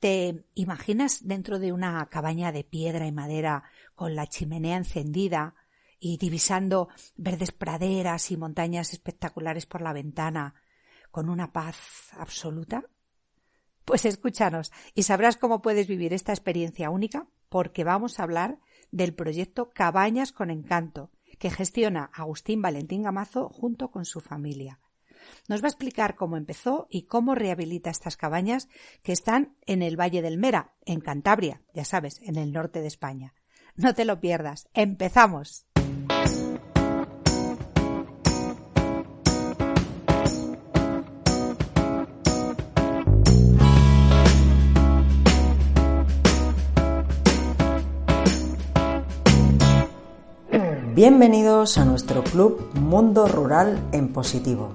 ¿Te imaginas dentro de una cabaña de piedra y madera con la chimenea encendida y divisando verdes praderas y montañas espectaculares por la ventana, con una paz absoluta? Pues escúchanos y sabrás cómo puedes vivir esta experiencia única, porque vamos a hablar del proyecto Cabañas con Encanto, que gestiona Agustín Valentín Gamazo junto con su familia. Nos va a explicar cómo empezó y cómo rehabilita estas cabañas que están en el Valle del Mera, en Cantabria, ya sabes, en el norte de España. No te lo pierdas. ¡Empezamos! Bienvenidos a nuestro club Mundo Rural en Positivo.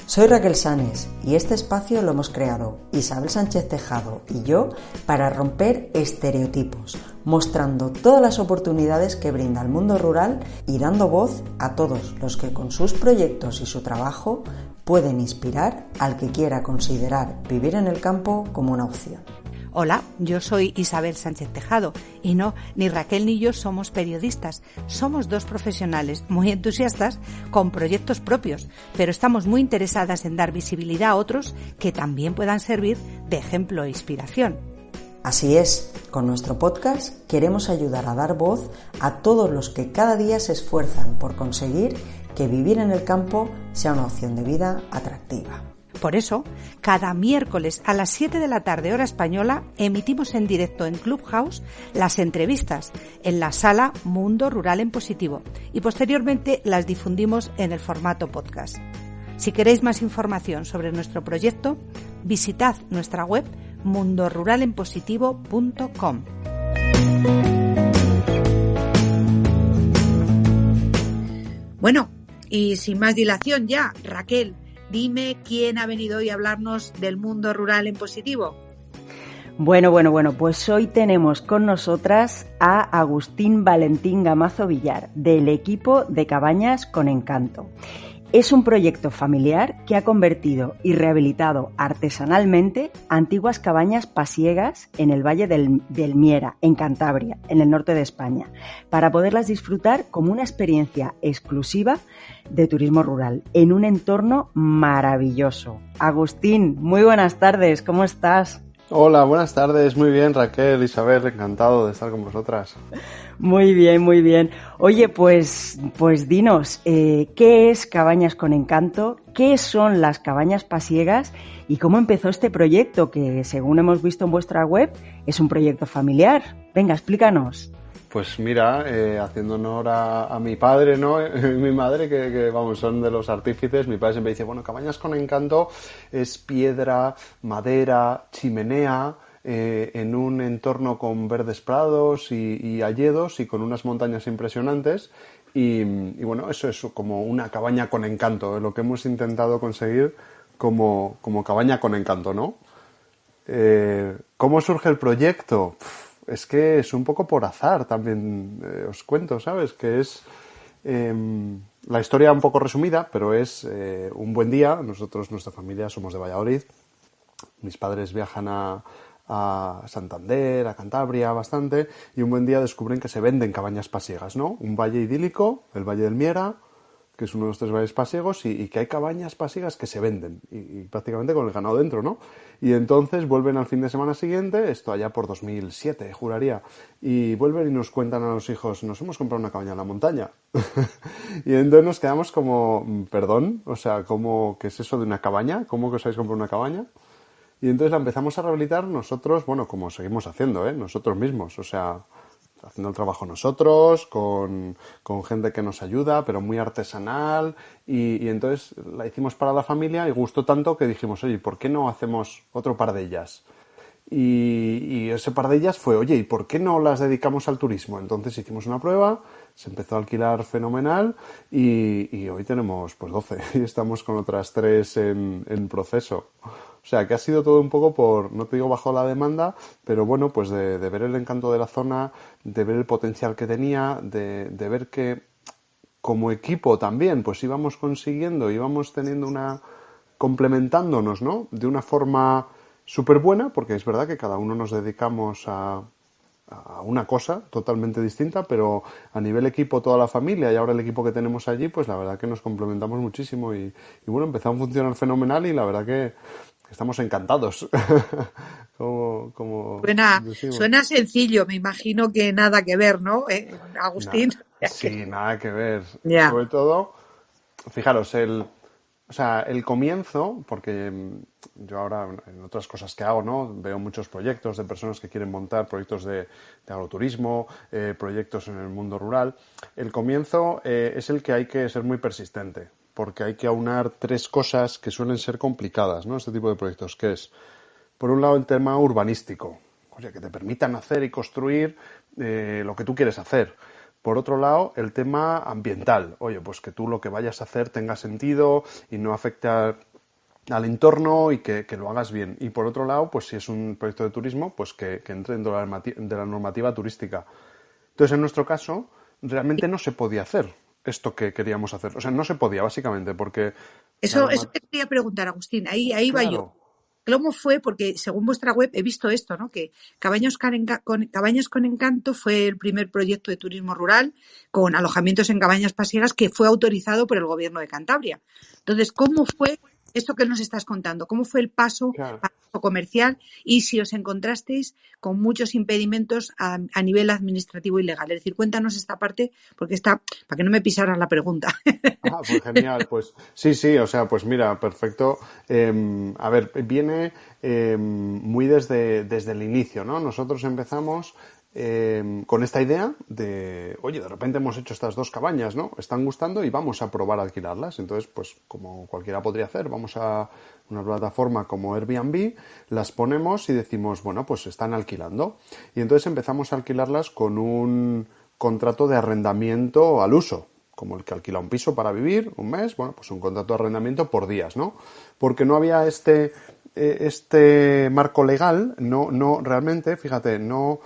Soy Raquel Sanes y este espacio lo hemos creado Isabel Sánchez Tejado y yo para romper estereotipos, mostrando todas las oportunidades que brinda el mundo rural y dando voz a todos los que con sus proyectos y su trabajo pueden inspirar al que quiera considerar vivir en el campo como una opción. Hola, yo soy Isabel Sánchez Tejado y no, ni Raquel ni yo somos periodistas. Somos dos profesionales muy entusiastas con proyectos propios, pero estamos muy interesadas en dar visibilidad a otros que también puedan servir de ejemplo e inspiración. Así es, con nuestro podcast queremos ayudar a dar voz a todos los que cada día se esfuerzan por conseguir que vivir en el campo sea una opción de vida atractiva. Por eso, cada miércoles a las 7 de la tarde hora española emitimos en directo en Clubhouse las entrevistas en la sala Mundo Rural en Positivo y posteriormente las difundimos en el formato podcast. Si queréis más información sobre nuestro proyecto, visitad nuestra web mundoruralenpositivo.com. Bueno, y sin más dilación ya, Raquel, dime quién ha venido hoy a hablarnos del mundo rural en positivo. Bueno, pues hoy tenemos con nosotras a Agustín Valentín Gamazo Villar, del equipo de Cabañas con Encanto. Es un proyecto familiar que ha convertido y rehabilitado artesanalmente antiguas cabañas pasiegas en el Valle del Miera, en Cantabria, en el norte de España, para poderlas disfrutar como una experiencia exclusiva de turismo rural, en un entorno maravilloso. Agustín, muy buenas tardes, ¿cómo estás? Hola, buenas tardes, muy bien Raquel, Isabel, encantado de estar con vosotras. Muy bien. Oye, pues dinos, ¿qué es Cabañas con Encanto? ¿Qué son las cabañas pasiegas? ¿Y cómo empezó este proyecto que, según hemos visto en vuestra web, es un proyecto familiar? Venga, explícanos. Pues mira, haciendo honor a mi padre, ¿no? Mi madre, que vamos, son de los artífices. Mi padre siempre dice, bueno, Cabañas con Encanto es piedra, madera, chimenea, en un entorno con verdes prados y hayedos y con unas montañas impresionantes. Y bueno, eso es como una cabaña con encanto, lo que hemos intentado conseguir como cabaña con encanto, ¿no? ¿Cómo surge el proyecto? Es que es un poco por azar también, os cuento, ¿sabes? Que es la historia un poco resumida, pero es un buen día. Nosotros, nuestra familia, somos de Valladolid. Mis padres viajan a Santander, a Cantabria bastante, y un buen día descubren que se venden cabañas pasiegas, ¿no? Un valle idílico, el Valle del Miera, que es uno de los 3 valles pasiegos, y que hay cabañas pasiegas que se venden, y prácticamente con el ganado dentro, ¿no? Y entonces vuelven al fin de semana siguiente, esto allá por 2007, juraría, y vuelven y nos cuentan a los hijos, nos hemos comprado una cabaña en la montaña. Y entonces nos quedamos como, perdón, o sea, ¿qué es eso de una cabaña? ¿Cómo que os habéis comprado una cabaña? Y entonces la empezamos a rehabilitar nosotros, bueno, como seguimos haciendo, nosotros mismos, o sea, haciendo el trabajo nosotros, con gente que nos ayuda, pero muy artesanal, y entonces la hicimos para la familia y gustó tanto que dijimos, oye, ¿por qué no hacemos otro par de ellas? Y ese par de ellas fue, oye, ¿y por qué no las dedicamos al turismo? Entonces hicimos una prueba, se empezó a alquilar fenomenal y hoy tenemos pues 12 y estamos con otras 3 en proceso. O sea, que ha sido todo un poco no te digo bajo la demanda, pero bueno, pues de ver el encanto de la zona, de ver el potencial que tenía, de ver que como equipo también, pues íbamos consiguiendo, íbamos teniendo complementándonos, ¿no? De una forma súper buena, porque es verdad que cada uno nos dedicamos a una cosa totalmente distinta, pero a nivel equipo toda la familia y ahora el equipo que tenemos allí, pues la verdad que nos complementamos muchísimo y bueno, empezó a funcionar fenomenal y la verdad que estamos encantados, como decimos. Suena sencillo, me imagino que nada que ver, ¿no? Agustín. Sí, nada que ver. Ya. Sobre todo, fijaros, o sea, el comienzo, porque yo ahora en otras cosas que hago, ¿no? Veo muchos proyectos de personas que quieren montar proyectos de agroturismo, proyectos en el mundo rural. El comienzo es el que hay que ser muy persistente, porque hay que aunar tres cosas que suelen ser complicadas, ¿no? Este tipo de proyectos, que es, por un lado, el tema urbanístico, o sea, que te permitan hacer y construir lo que tú quieres hacer. Por otro lado, el tema ambiental. Oye, pues que tú lo que vayas a hacer tenga sentido y no afecte al entorno y que lo hagas bien. Y por otro lado, pues si es un proyecto de turismo, pues que entre dentro de la normativa turística. Entonces, en nuestro caso, realmente no se podía hacer esto que queríamos hacer. O sea, no se podía, básicamente, porque la Eso normativa... te quería preguntar, Agustín. Ahí va yo. Claro, ¿Cómo fue? Porque según vuestra web he visto esto, ¿no? Que Cabañas con Encanto fue el primer proyecto de turismo rural con alojamientos en cabañas pasiegas que fue autorizado por el Gobierno de Cantabria. Entonces, ¿cómo fue esto que nos estás contando? ¿Cómo fue el paso claro. comercial y si os encontrasteis con muchos impedimentos a nivel administrativo y legal? Es decir, cuéntanos esta parte porque está, para que no me pisaras la pregunta. Ah, pues genial, pues sí, o sea, pues mira, perfecto. A ver, viene muy desde el inicio, ¿no? Nosotros empezamos con esta idea de, oye, de repente hemos hecho estas dos cabañas, ¿no? Están gustando y vamos a probar a alquilarlas. Entonces, pues como cualquiera podría hacer, vamos a una plataforma como Airbnb, las ponemos y decimos, bueno, pues están alquilando. Y entonces empezamos a alquilarlas con un contrato de arrendamiento al uso, como el que alquila un piso para vivir un mes, bueno, pues un contrato de arrendamiento por días, ¿no? Porque no había este marco legal, no realmente, fíjate, no,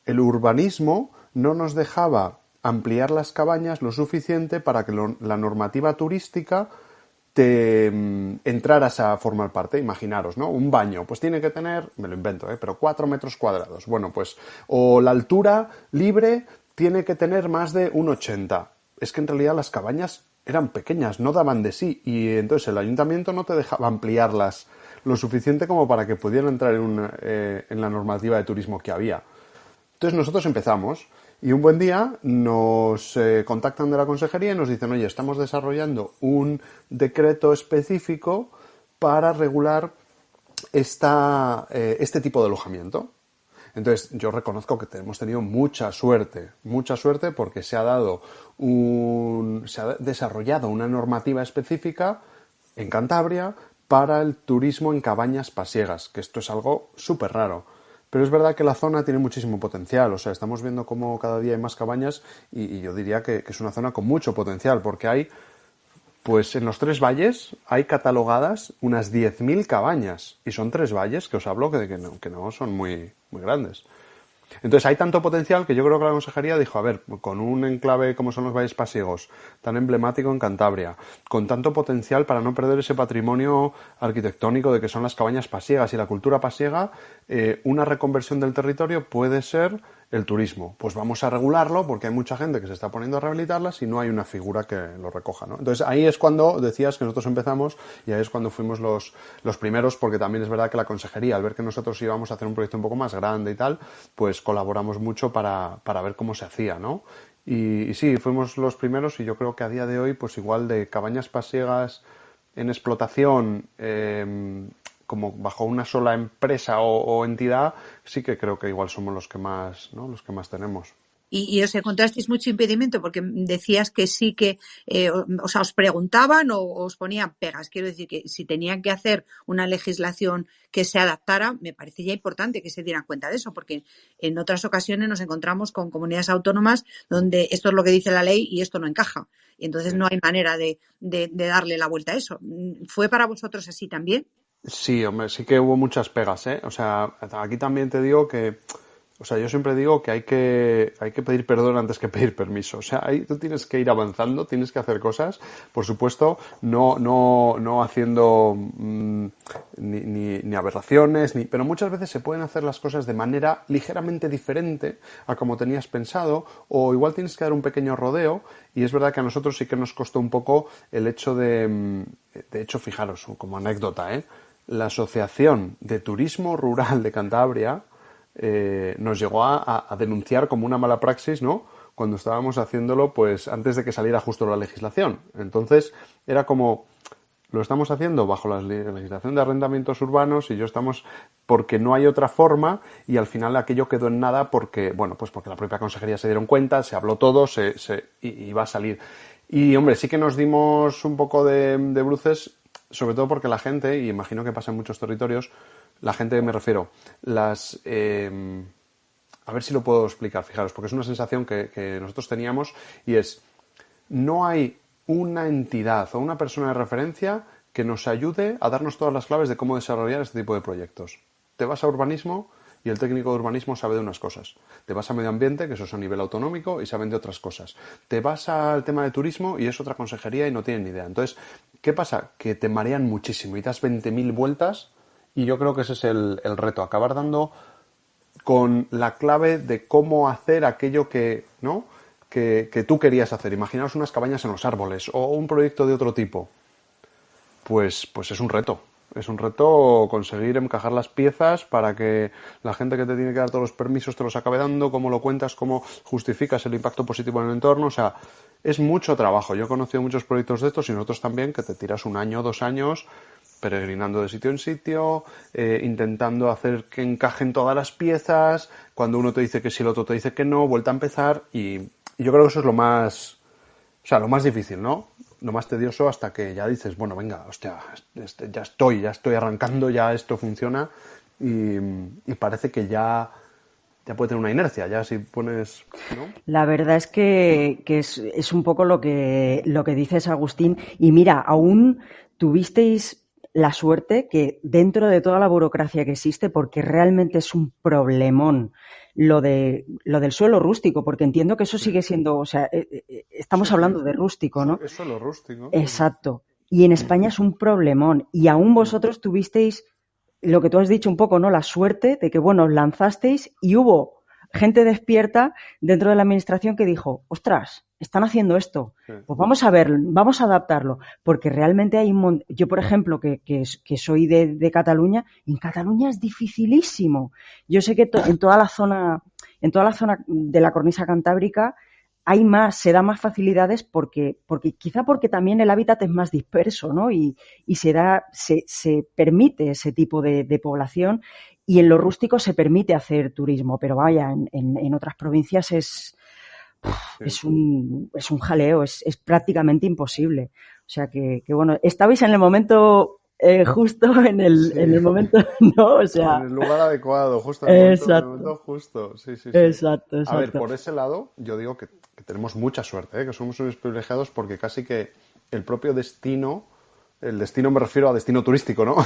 el urbanismo no nos dejaba ampliar las cabañas lo suficiente para que la normativa turística te entraras a formar parte. Imaginaros, ¿no? Un baño, pues tiene que tener, me lo invento, pero 4 metros cuadrados. Bueno, pues, o la altura libre tiene que tener más de 1,80. Es que en realidad las cabañas eran pequeñas, no daban de sí, y entonces el ayuntamiento no te dejaba ampliarlas lo suficiente como para que pudieran entrar en la normativa de turismo que había. Entonces nosotros empezamos y un buen día nos contactan de la consejería y nos dicen, oye, estamos desarrollando un decreto específico para regular este tipo de alojamiento. Entonces, yo reconozco que hemos tenido mucha suerte porque se ha desarrollado una normativa específica en Cantabria para el turismo en cabañas pasiegas, que esto es algo súper raro. Pero es verdad que la zona tiene muchísimo potencial, o sea, estamos viendo cómo cada día hay más cabañas y yo diría que es una zona con mucho potencial, porque hay, pues en los tres valles hay catalogadas unas 10.000 cabañas y son tres valles que os hablo que no son muy, muy grandes. Entonces hay tanto potencial que yo creo que la consejería dijo, a ver, con un enclave como son los Valles Pasiegos, tan emblemático en Cantabria, con tanto potencial para no perder ese patrimonio arquitectónico de que son las cabañas pasiegas y la cultura pasiega, una reconversión del territorio puede ser el turismo. Pues vamos a regularlo porque hay mucha gente que se está poniendo a rehabilitarlas y no hay una figura que lo recoja, ¿no? Entonces ahí es cuando decías que nosotros empezamos y ahí es cuando fuimos los primeros, porque también es verdad que la consejería, al ver que nosotros íbamos a hacer un proyecto un poco más grande y tal, pues colaboramos mucho para ver cómo se hacía, ¿no? Y sí, fuimos los primeros y yo creo que a día de hoy, pues igual de cabañas pasiegas en explotación, como bajo una sola empresa o entidad, sí que creo que igual somos los que más, ¿no? Los que más tenemos. Y os encontrasteis mucho impedimento porque decías que sí que, o sea, os preguntaban o os ponían pegas. Quiero decir que si tenían que hacer una legislación que se adaptara, me parecía importante que se dieran cuenta de eso, porque en otras ocasiones nos encontramos con comunidades autónomas donde esto es lo que dice la ley y esto no encaja. Y entonces no hay manera de darle la vuelta a eso. ¿Fue para vosotros así también? Sí, hombre, sí que hubo muchas pegas, ¿eh? O sea, aquí también te digo que O sea, yo siempre digo que hay que pedir perdón antes que pedir permiso. O sea, ahí tú tienes que ir avanzando, tienes que hacer cosas, por supuesto, no haciendo ni aberraciones, pero muchas veces se pueden hacer las cosas de manera ligeramente diferente a como tenías pensado, o igual tienes que dar un pequeño rodeo, y es verdad que a nosotros sí que nos costó un poco el hecho de hecho, fijaros, como anécdota, la Asociación de Turismo Rural de Cantabria nos llegó a denunciar como una mala praxis, ¿no? Cuando estábamos haciéndolo, pues antes de que saliera justo la legislación. Entonces, era como, lo estamos haciendo bajo la legislación de arrendamientos urbanos y yo estamos porque no hay otra forma, y al final aquello quedó en nada porque, bueno, pues porque la propia consejería se dieron cuenta, se habló todo, y va a salir. Y, hombre, sí que nos dimos un poco de bruces, sobre todo porque la gente, y imagino que pasa en muchos territorios, la gente, me refiero, a ver si lo puedo explicar, fijaros, porque es una sensación que nosotros teníamos, y es, no hay una entidad o una persona de referencia que nos ayude a darnos todas las claves de cómo desarrollar este tipo de proyectos. Te vas a urbanismo y el técnico de urbanismo sabe de unas cosas. Te vas a medio ambiente, que eso es a nivel autonómico, y saben de otras cosas. Te vas al tema de turismo y es otra consejería y no tienen ni idea. Entonces, ¿qué pasa? Que te marean muchísimo y das 20.000 vueltas, y yo creo que ese es el reto, acabar dando con la clave de cómo hacer aquello que, ¿no?, que tú querías hacer. Imaginaos unas cabañas en los árboles o un proyecto de otro tipo. Pues es un reto. Es un reto conseguir encajar las piezas para que la gente que te tiene que dar todos los permisos te los acabe dando, cómo lo cuentas, cómo justificas el impacto positivo en el entorno. O sea, es mucho trabajo. Yo he conocido muchos proyectos de estos y nosotros también, que te tiras 1 año, 2 años peregrinando de sitio en sitio, intentando hacer que encajen todas las piezas, cuando uno te dice que sí, el otro te dice que no, vuelta a empezar, y yo creo que eso es lo más, o sea, lo más difícil, ¿no? Lo más tedioso, hasta que ya dices, bueno, venga, hostia, ya estoy arrancando, ya esto funciona, y parece que ya puede tener una inercia, ya si pones, ¿no? La verdad es que es un poco lo que dices, Agustín. Y mira, aún tuvisteis la suerte que dentro de toda la burocracia que existe, porque realmente es un problemón lo del suelo rústico, porque entiendo que eso sigue siendo, o sea, estamos hablando de rústico, ¿no? Es suelo rústico. Exacto. Y en España es un problemón. Y aún vosotros tuvisteis lo que tú has dicho un poco, ¿no? La suerte de que, bueno, os lanzasteis y hubo gente despierta dentro de la administración que dijo, ostras, están haciendo esto, pues vamos a verlo, vamos a adaptarlo, porque realmente hay yo, por ejemplo, que soy de Cataluña, en Cataluña es dificilísimo. Yo sé que en toda la zona de la cornisa cantábrica se da más facilidades porque quizá porque también el hábitat es más disperso, ¿no? Y se permite ese tipo de población, y en lo rústico se permite hacer turismo, pero vaya, en otras provincias es un jaleo, es prácticamente imposible. O sea que bueno, estabais en el momento justo, en el momento, ¿no? O sea, en el lugar adecuado, justo en el momento justo. Sí. Exacto. A ver, por ese lado, yo digo que tenemos mucha suerte, que somos unos privilegiados, porque casi que el propio destino, el destino me refiero a destino turístico, ¿no?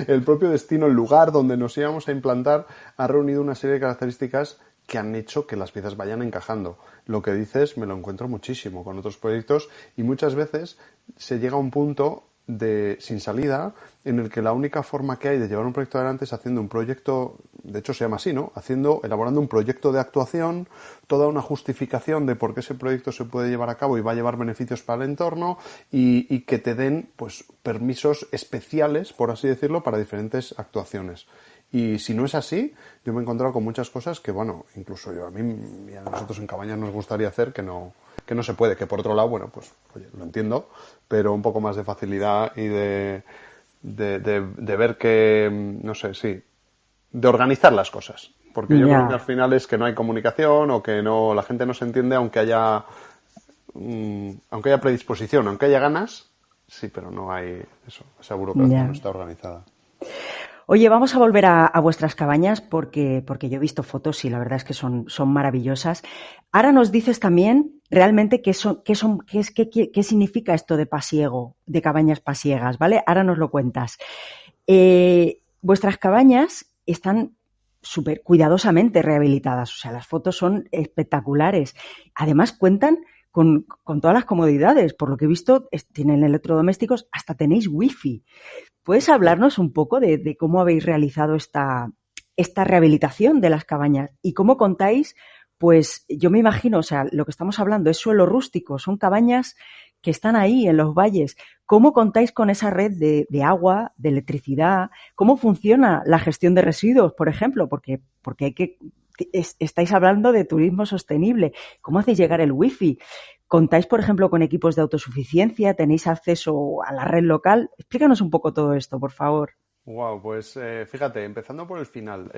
El propio destino, el lugar donde nos íbamos a implantar, ha reunido una serie de características que han hecho que las piezas vayan encajando. Lo que dices me lo encuentro muchísimo con otros proyectos, y muchas veces se llega a un punto sin salida, en el que la única forma que hay de llevar un proyecto adelante es haciendo un proyecto, de hecho se llama así, ¿no? Elaborando un proyecto de actuación, toda una justificación de por qué ese proyecto se puede llevar a cabo y va a llevar beneficios para el entorno, y que te den, pues, permisos especiales, por así decirlo, para diferentes actuaciones. Y si no es así, yo me he encontrado con muchas cosas que, bueno, incluso a mí y a nosotros en Cabañas nos gustaría hacer que no se puede, que por otro lado, bueno, pues, oye, lo entiendo, pero un poco más de facilidad y de ver que, no sé, sí, de organizar las cosas. Porque yo creo que al final es que no hay comunicación, o que la gente no se entiende, aunque haya predisposición, aunque haya ganas, sí, pero no hay eso, esa burocracia no está organizada. Oye, vamos a volver a vuestras cabañas porque yo he visto fotos y la verdad es que son maravillosas. Ahora nos dices también realmente qué significa esto de pasiego, de cabañas pasiegas, ¿vale? Ahora nos lo cuentas. Vuestras cabañas están súper cuidadosamente rehabilitadas. O sea, las fotos son espectaculares. Además, cuentan con todas las comodidades. Por lo que he visto, tienen electrodomésticos, hasta tenéis wifi. ¿Puedes hablarnos un poco de cómo habéis realizado esta rehabilitación de las cabañas y cómo contáis? Pues yo me imagino, o sea, lo que estamos hablando es suelo rústico, son cabañas que están ahí en los valles. ¿Cómo contáis con esa red de agua, de electricidad? ¿Cómo funciona la gestión de residuos, por ejemplo? Porque estáis hablando de turismo sostenible. ¿Cómo hacéis llegar el wifi? ¿Contáis, por ejemplo, con equipos de autosuficiencia? ¿Tenéis acceso a la red local? Explícanos un poco todo esto, por favor. Wow, pues fíjate, empezando por el final,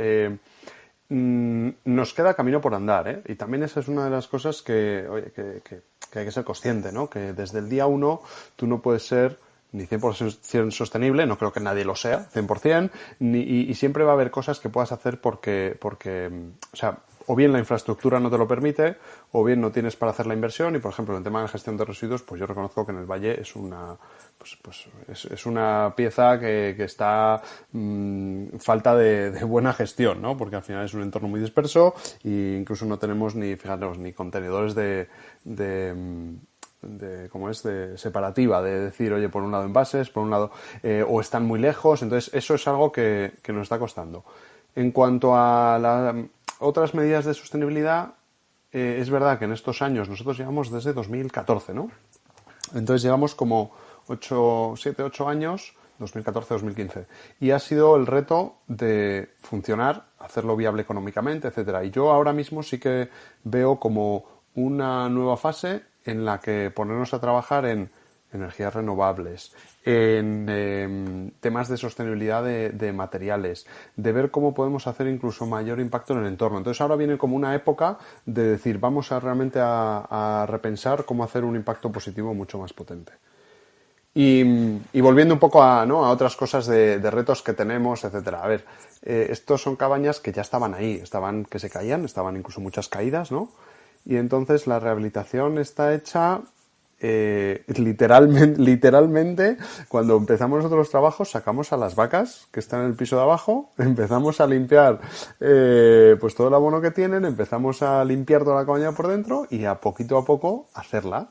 nos queda camino por andar, ¿eh? Y también esa es una de las cosas que, oye, que hay que ser consciente, ¿no? Que desde el día uno tú no puedes ser ni 100% sostenible, no creo que nadie lo sea, 100%, y siempre va a haber cosas que puedas hacer porque, o sea, o bien la infraestructura no te lo permite, o bien no tienes para hacer la inversión, y por ejemplo en el tema de la gestión de residuos, pues yo reconozco que en el Valle es una es una pieza que está falta de buena gestión, ¿no? Porque al final es un entorno muy disperso e incluso no tenemos ni contenedores de cómo es, de separativa, de decir, oye, por un lado envases, por un lado, o están muy lejos, entonces eso es algo que nos está costando. En cuanto a otras medidas de sostenibilidad, es verdad que en estos años nosotros llevamos desde 2014, ¿no? Entonces llevamos como 7, 8 años, 2014-2015. Y ha sido el reto de funcionar, hacerlo viable económicamente, etcétera. Y yo ahora mismo sí que veo como una nueva fase en la que ponernos a trabajar en energías renovables, en temas de sostenibilidad de materiales, de ver cómo podemos hacer incluso mayor impacto en el entorno. Entonces ahora viene como una época de decir, vamos a realmente a repensar cómo hacer un impacto positivo mucho más potente. Y volviendo un poco a otras cosas de retos que tenemos, etcétera. A ver, estos son cabañas que ya estaban ahí, que se caían, estaban incluso muchas caídas, ¿no? Y entonces la rehabilitación está hecha literalmente, cuando empezamos nosotros los trabajos, sacamos a las vacas que están en el piso de abajo, empezamos a limpiar pues todo el abono que tienen, empezamos a limpiar toda la cabaña por dentro y a poco hacerla.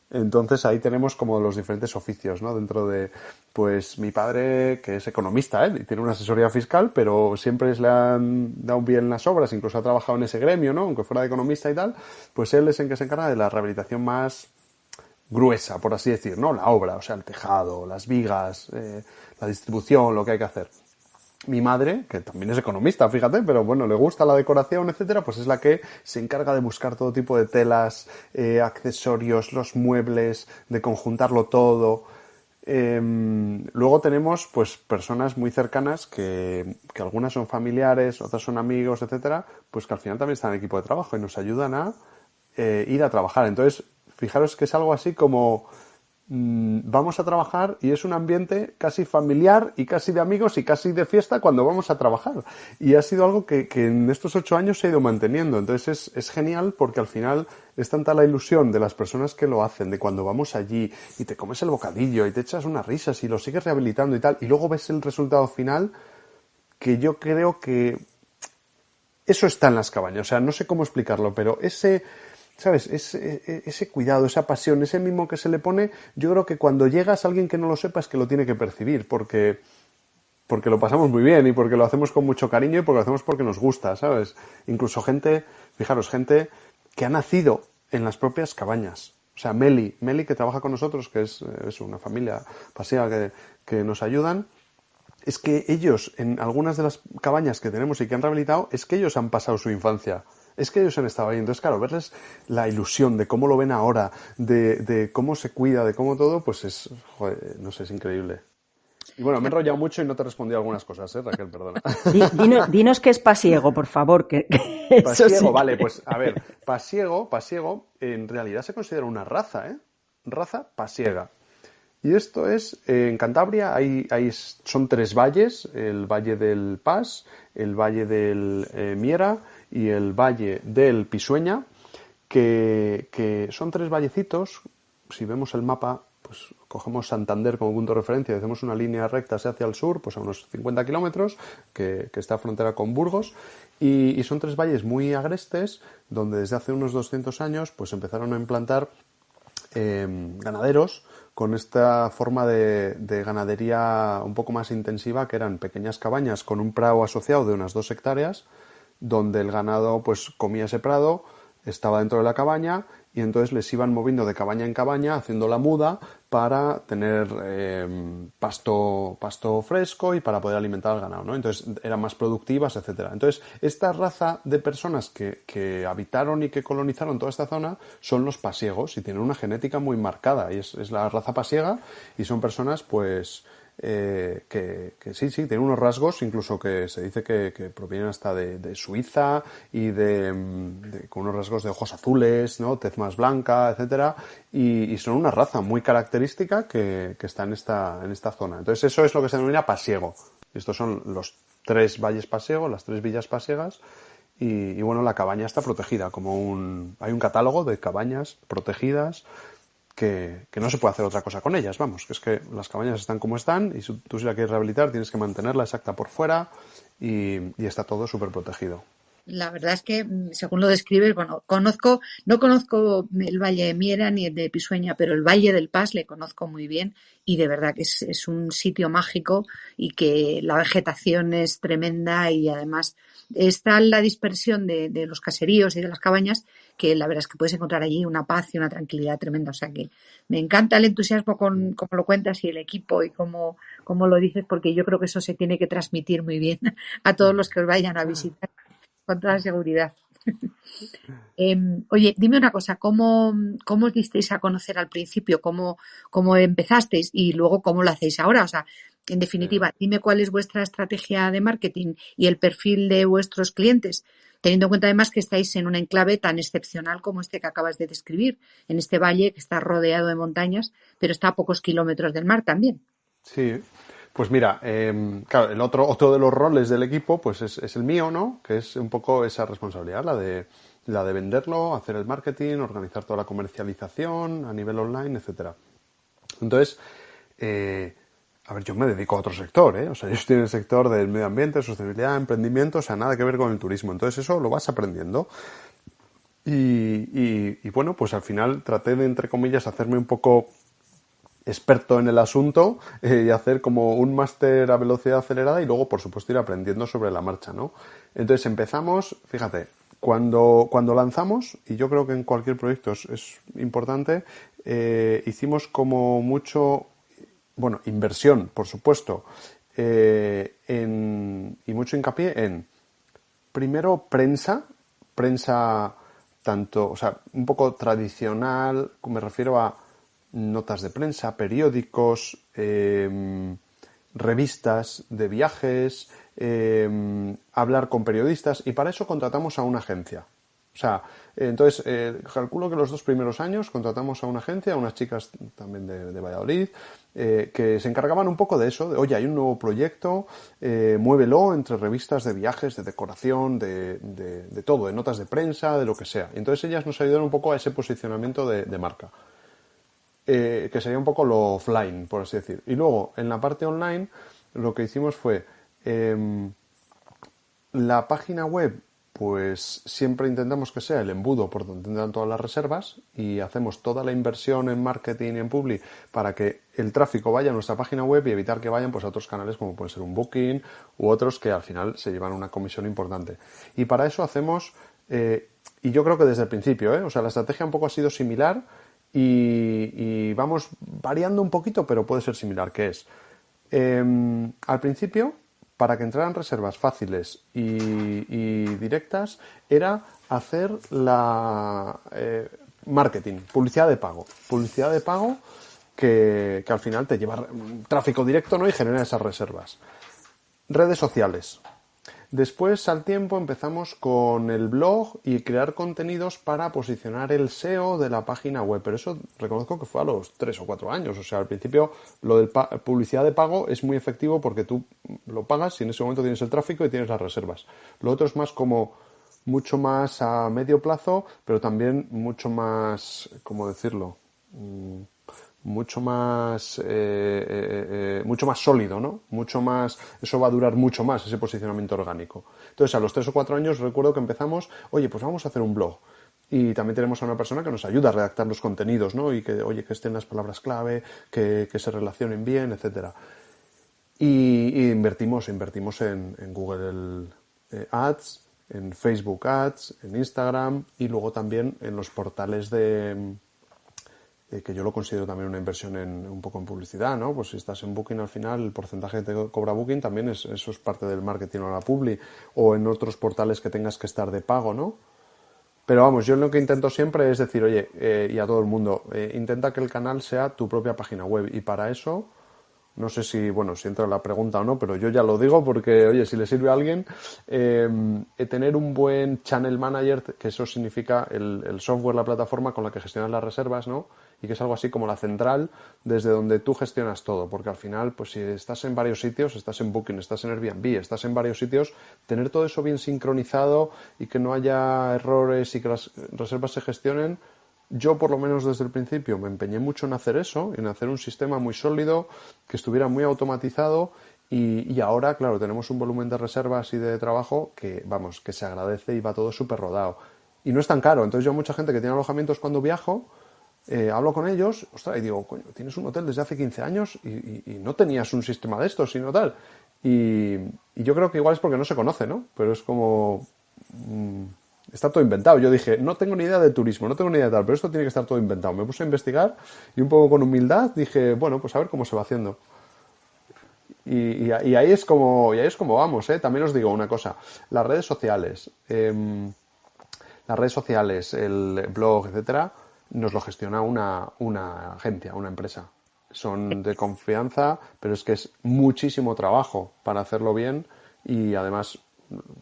Entonces ahí tenemos como los diferentes oficios, ¿no? Dentro de, pues mi padre, que es economista, y tiene una asesoría fiscal, pero siempre le han dado bien las obras, incluso ha trabajado en ese gremio, ¿no? Aunque fuera de economista y tal, pues él es el que se encarga de la rehabilitación más gruesa, por así decir, ¿no? La obra, o sea, el tejado, las vigas, la distribución, lo que hay que hacer. Mi madre, que también es economista, fíjate, pero bueno, le gusta la decoración, etcétera, pues es la que se encarga de buscar todo tipo de telas, accesorios, los muebles, de conjuntarlo todo. Luego tenemos pues personas muy cercanas que algunas son familiares, otras son amigos, etcétera, pues que al final también están en equipo de trabajo y nos ayudan a ir a trabajar. Entonces, fijaros que es algo así como vamos a trabajar y es un ambiente casi familiar y casi de amigos y casi de fiesta cuando vamos a trabajar. Y ha sido algo que en estos 8 años se ha ido manteniendo. Entonces es genial porque al final es tanta la ilusión de las personas que lo hacen, de cuando vamos allí y te comes el bocadillo y te echas unas risas y lo sigues rehabilitando y tal, y luego ves el resultado final, que yo creo que eso está en las cabañas. O sea, no sé cómo explicarlo, pero ¿sabes? Ese cuidado, esa pasión, ese mimo que se le pone, yo creo que cuando llegas a alguien que no lo sepa es que lo tiene que percibir, porque lo pasamos muy bien y porque lo hacemos con mucho cariño y porque lo hacemos porque nos gusta, ¿sabes? Incluso gente que ha nacido en las propias cabañas. O sea, Meli que trabaja con nosotros, que es una familia pasiega que nos ayudan, es que ellos, en algunas de las cabañas que tenemos y que han rehabilitado, es que ellos han pasado su infancia. Es que ellos han estado ahí. Entonces, claro, verles la ilusión de cómo lo ven ahora, de cómo se cuida, de cómo todo, pues es, joder, no sé, es increíble. Y bueno, me he enrollado mucho y no te he respondido algunas cosas, Raquel, perdona. Dinos qué es pasiego, por favor. Pasiego, vale, pues a ver, pasiego en realidad se considera una raza, raza pasiega. Y esto es, en Cantabria son 3 valles, el Valle del Pas, el Valle del Miera y el Valle del Pisueña, que son 3 vallecitos, si vemos el mapa, pues cogemos Santander como punto de referencia y hacemos una línea recta hacia el sur, pues a unos 50 kilómetros, que está a frontera con Burgos, y son 3 valles muy agrestes, donde desde hace unos 200 años pues empezaron a implantar ganaderos con esta forma de ganadería un poco más intensiva, que eran pequeñas cabañas con un prado asociado de unas 2 hectáreas, donde el ganado pues comía ese prado, estaba dentro de la cabaña, y entonces les iban moviendo de cabaña en cabaña, haciendo la muda para tener pasto fresco y para poder alimentar al ganado, ¿no? Entonces eran más productivas, etcétera. Entonces, esta raza de personas que habitaron y que colonizaron toda esta zona son los pasiegos, y tienen una genética muy marcada, y es la raza pasiega, y son personas pues que sí, tienen unos rasgos incluso que se dice que provienen hasta de Suiza, y con unos rasgos de ojos azules, ¿no? Tez más blanca, etcétera, y son una raza muy característica que está en esta zona. Entonces eso es lo que se denomina pasiego. Estos son los 3 valles pasiegos, las 3 villas pasiegas, y bueno, la cabaña está protegida hay un catálogo de cabañas protegidas que no se puede hacer otra cosa con ellas, vamos, que es que las cabañas están como están, y tú, si la quieres rehabilitar, tienes que mantenerla exacta por fuera, y está todo súper protegido. La verdad es que, según lo describes, bueno, no conozco el Valle de Miera ni el de Pisueña, pero el Valle del Pas le conozco muy bien, y de verdad que es un sitio mágico, y que la vegetación es tremenda, y además está la dispersión de los caseríos y de las cabañas, que la verdad es que puedes encontrar allí una paz y una tranquilidad tremenda. O sea que me encanta el entusiasmo con cómo lo cuentas, y el equipo, y cómo lo dices, porque yo creo que eso se tiene que transmitir muy bien a todos los que os vayan a visitar, con toda seguridad. Oye, dime una cosa, ¿cómo os disteis a conocer al principio? ¿Cómo empezasteis? Y luego, ¿cómo lo hacéis ahora? O sea, en definitiva, dime cuál es vuestra estrategia de marketing y el perfil de vuestros clientes, teniendo en cuenta además que estáis en un enclave tan excepcional como este que acabas de describir, en este valle que está rodeado de montañas, pero está a pocos kilómetros del mar también. Sí, pues mira, claro, el otro de los roles del equipo pues es el mío, ¿no? Que es un poco esa responsabilidad, la de venderlo, hacer el marketing, organizar toda la comercialización a nivel online, etcétera. Entonces, a ver, yo me dedico a otro sector, ¿eh? O sea, yo estoy en el sector del medio ambiente, sostenibilidad, emprendimiento, o sea, nada que ver con el turismo. Entonces eso lo vas aprendiendo. Y bueno, pues al final traté de, entre comillas, hacerme un poco experto en el asunto, y hacer como un máster a velocidad acelerada, y luego, por supuesto, ir aprendiendo sobre la marcha, ¿no? Entonces empezamos, fíjate, cuando lanzamos, y yo creo que en cualquier proyecto es importante, hicimos como mucho, bueno, inversión, por supuesto, y mucho hincapié en, primero, prensa tanto, o sea, un poco tradicional, me refiero a notas de prensa, periódicos, revistas de viajes, hablar con periodistas, y para eso contratamos a una agencia. O sea, entonces, calculo que los 2 primeros años contratamos a una agencia, a unas chicas también de Valladolid, que se encargaban un poco de eso, de, oye, hay un nuevo proyecto, muévelo entre revistas de viajes, de decoración, de todo, de notas de prensa, de lo que sea. Y entonces ellas nos ayudaron un poco a ese posicionamiento de marca. Que sería un poco lo offline, por así decir. Y luego, en la parte online, lo que hicimos fue la página web, pues siempre intentamos que sea el embudo por donde tendrán todas las reservas, y hacemos toda la inversión en marketing y en publi para que el tráfico vaya a nuestra página web, y evitar que vayan pues a otros canales como puede ser un Booking u otros que al final se llevan una comisión importante. Y para eso hacemos, y yo creo que desde el principio, o sea, la estrategia un poco ha sido similar, y vamos variando un poquito, pero puede ser similar, que es, al principio, para que entraran reservas fáciles y directas, era hacer la marketing, publicidad de pago. Publicidad de pago que al final te lleva tráfico directo, ¿no? Y genera esas reservas. Redes sociales. Después, al tiempo, empezamos con el blog y crear contenidos para posicionar el SEO de la página web. Pero eso reconozco que fue a los 3 o 4 años. O sea, al principio lo de publicidad de pago es muy efectivo porque tú lo pagas y en ese momento tienes el tráfico y tienes las reservas. Lo otro es más como mucho más a medio plazo, pero también mucho más, ¿cómo decirlo? mucho más sólido, ¿no? Mucho más, eso va a durar mucho más, ese posicionamiento orgánico. Entonces, a los 3 o 4 años recuerdo que empezamos, oye, pues vamos a hacer un blog. Y también tenemos a una persona que nos ayuda a redactar los contenidos, ¿no? Y que, oye, que estén las palabras clave, que se relacionen bien, etcétera. Y invertimos en Google Ads, en Facebook Ads, en Instagram y luego también en los portales que yo lo considero también una inversión un poco en publicidad, ¿no? Pues si estás en Booking al final, el porcentaje que te cobra Booking también eso es parte del marketing o la publi, o en otros portales que tengas que estar de pago, ¿no? Pero vamos, yo lo que intento siempre es decir, oye, y a todo el mundo, intenta que el canal sea tu propia página web y para eso, no sé si, bueno, si entra la pregunta o no, pero yo ya lo digo porque, oye, si le sirve a alguien, tener un buen channel manager, que eso significa el software, la plataforma con la que gestionas las reservas, ¿no? Y que es algo así como la central desde donde tú gestionas todo, porque al final, pues si estás en varios sitios, estás en Booking, estás en Airbnb, estás en varios sitios, tener todo eso bien sincronizado y que no haya errores y que las reservas se gestionen. Yo, por lo menos desde el principio, me empeñé mucho en hacer eso, en hacer un sistema muy sólido, que estuviera muy automatizado y ahora, claro, tenemos un volumen de reservas y de trabajo que, vamos, que se agradece y va todo súper rodado. Y no es tan caro. Entonces yo a mucha gente que tiene alojamientos cuando viajo, hablo con ellos, ostras, y digo, coño, tienes un hotel desde hace 15 años y no tenías un sistema de estos, sino tal. Y yo creo que igual es porque no se conoce, ¿no? Pero es como... está todo inventado. Yo dije, no tengo ni idea de turismo, no tengo ni idea de tal, pero esto tiene que estar todo inventado. Me puse a investigar y un poco con humildad dije, bueno, pues a ver cómo se va haciendo. Y ahí es como vamos, ¿eh? También os digo una cosa, las redes sociales, el blog, etcétera, nos lo gestiona una agencia, una empresa. Son de confianza, pero es que es muchísimo trabajo para hacerlo bien y además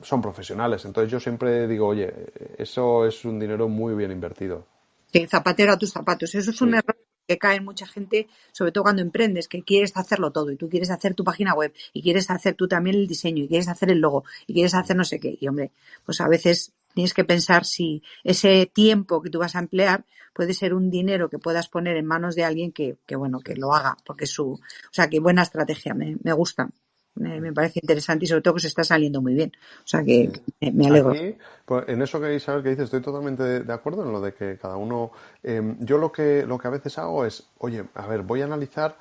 son profesionales. Entonces yo siempre digo, oye, eso es un dinero muy bien invertido. Sí, zapatero a tus zapatos. Eso es un Sí, error que cae en mucha gente, sobre todo cuando emprendes, que quieres hacerlo todo y tú quieres hacer tu página web y quieres hacer tú también el diseño y quieres hacer el logo y quieres hacer no sé qué. Y hombre, pues a veces tienes que pensar si ese tiempo que tú vas a emplear puede ser un dinero que puedas poner en manos de alguien que bueno, sí. que lo haga, porque o sea, que buena estrategia, me gusta. Me parece interesante y sobre todo que se está saliendo muy bien. O sea Sí. que me alegro. Aquí, pues, en eso que Isabel que dices, estoy totalmente de acuerdo en lo de que cada uno. Yo lo que a veces hago es, oye, a ver, voy a analizar,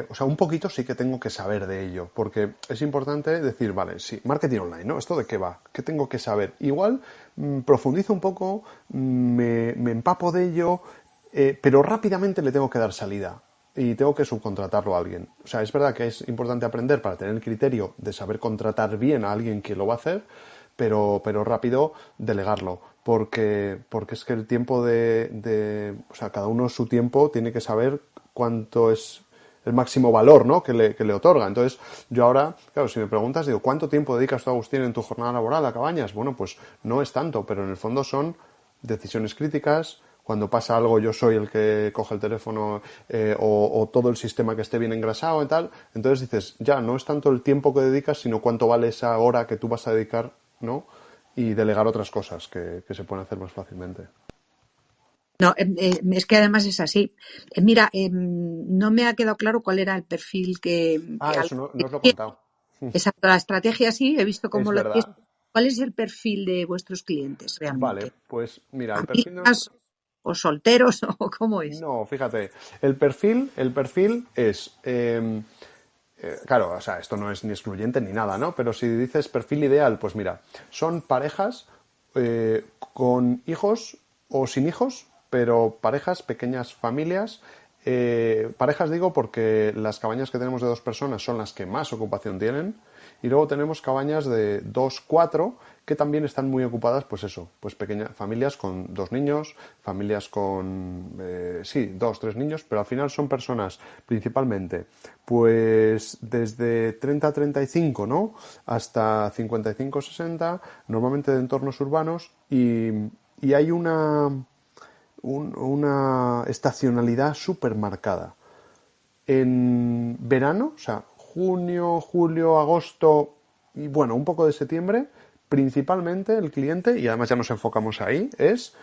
o sea, un poquito sí que tengo que saber de ello, porque es importante decir, vale, sí, marketing online, ¿no? ¿Esto de qué va? ¿Qué tengo que saber? Igual profundizo un poco, me empapo de ello, pero rápidamente le tengo que dar salida y tengo que subcontratarlo a alguien. O sea, es verdad que es importante aprender para tener el criterio de saber contratar bien a alguien que lo va a hacer, pero rápido delegarlo. Porque es que el tiempo o sea, cada uno su tiempo tiene que saber cuánto es el máximo valor, ¿no? que le otorga. Entonces, yo ahora, claro, si me preguntas, digo, ¿cuánto tiempo dedicas tú, Agustín, en tu jornada laboral a Cabañas? Bueno, pues no es tanto, pero en el fondo son decisiones críticas. Cuando pasa algo yo soy el que coge el teléfono o todo el sistema que esté bien engrasado y tal. Entonces dices, ya, no es tanto el tiempo que dedicas, sino cuánto vale esa hora que tú vas a dedicar, ¿no? Y delegar otras cosas que se pueden hacer más fácilmente. No, es que además es así. Mira, no me ha quedado claro cuál era el perfil Ah, eso no os lo he contado. exacto, la estrategia sí, he visto cómo Es lo hacéis. verdad. ¿Cuál es el perfil de vuestros clientes Vale, realmente? pues mira, el perfil no es... ¿Familias o solteros o cómo es? No, fíjate, el perfil es... claro, o sea, esto no es ni excluyente ni nada, ¿no? Pero si dices perfil ideal, pues mira, son parejas con hijos o sin hijos, pero parejas, pequeñas familias. Parejas digo porque las cabañas que tenemos de 2 personas son las que más ocupación tienen. Y luego tenemos cabañas de 2, 4 que también están muy ocupadas, pues eso, pues pequeñas familias con 2 niños, familias con, sí, 2, 3 niños, pero al final son personas principalmente, pues desde 30 a 35, ¿no? Hasta 55, 60, normalmente de entornos urbanos y hay una estacionalidad súper marcada. En verano, o sea, junio, julio, agosto y bueno, un poco de septiembre, principalmente el cliente, y además ya nos enfocamos ahí, es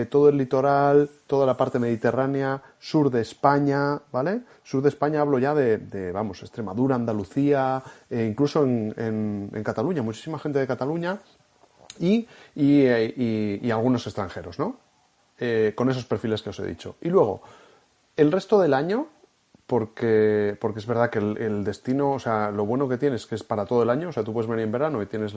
todo el litoral, toda la parte mediterránea, sur de España, ¿vale? Sur de España hablo ya vamos, Extremadura, Andalucía, incluso en Cataluña, muchísima gente de Cataluña y algunos extranjeros, ¿no? Con esos perfiles que os he dicho. Y luego, el resto del año, porque es verdad que el destino, o sea, lo bueno que tienes es que es para todo el año, o sea, tú puedes venir en verano y tienes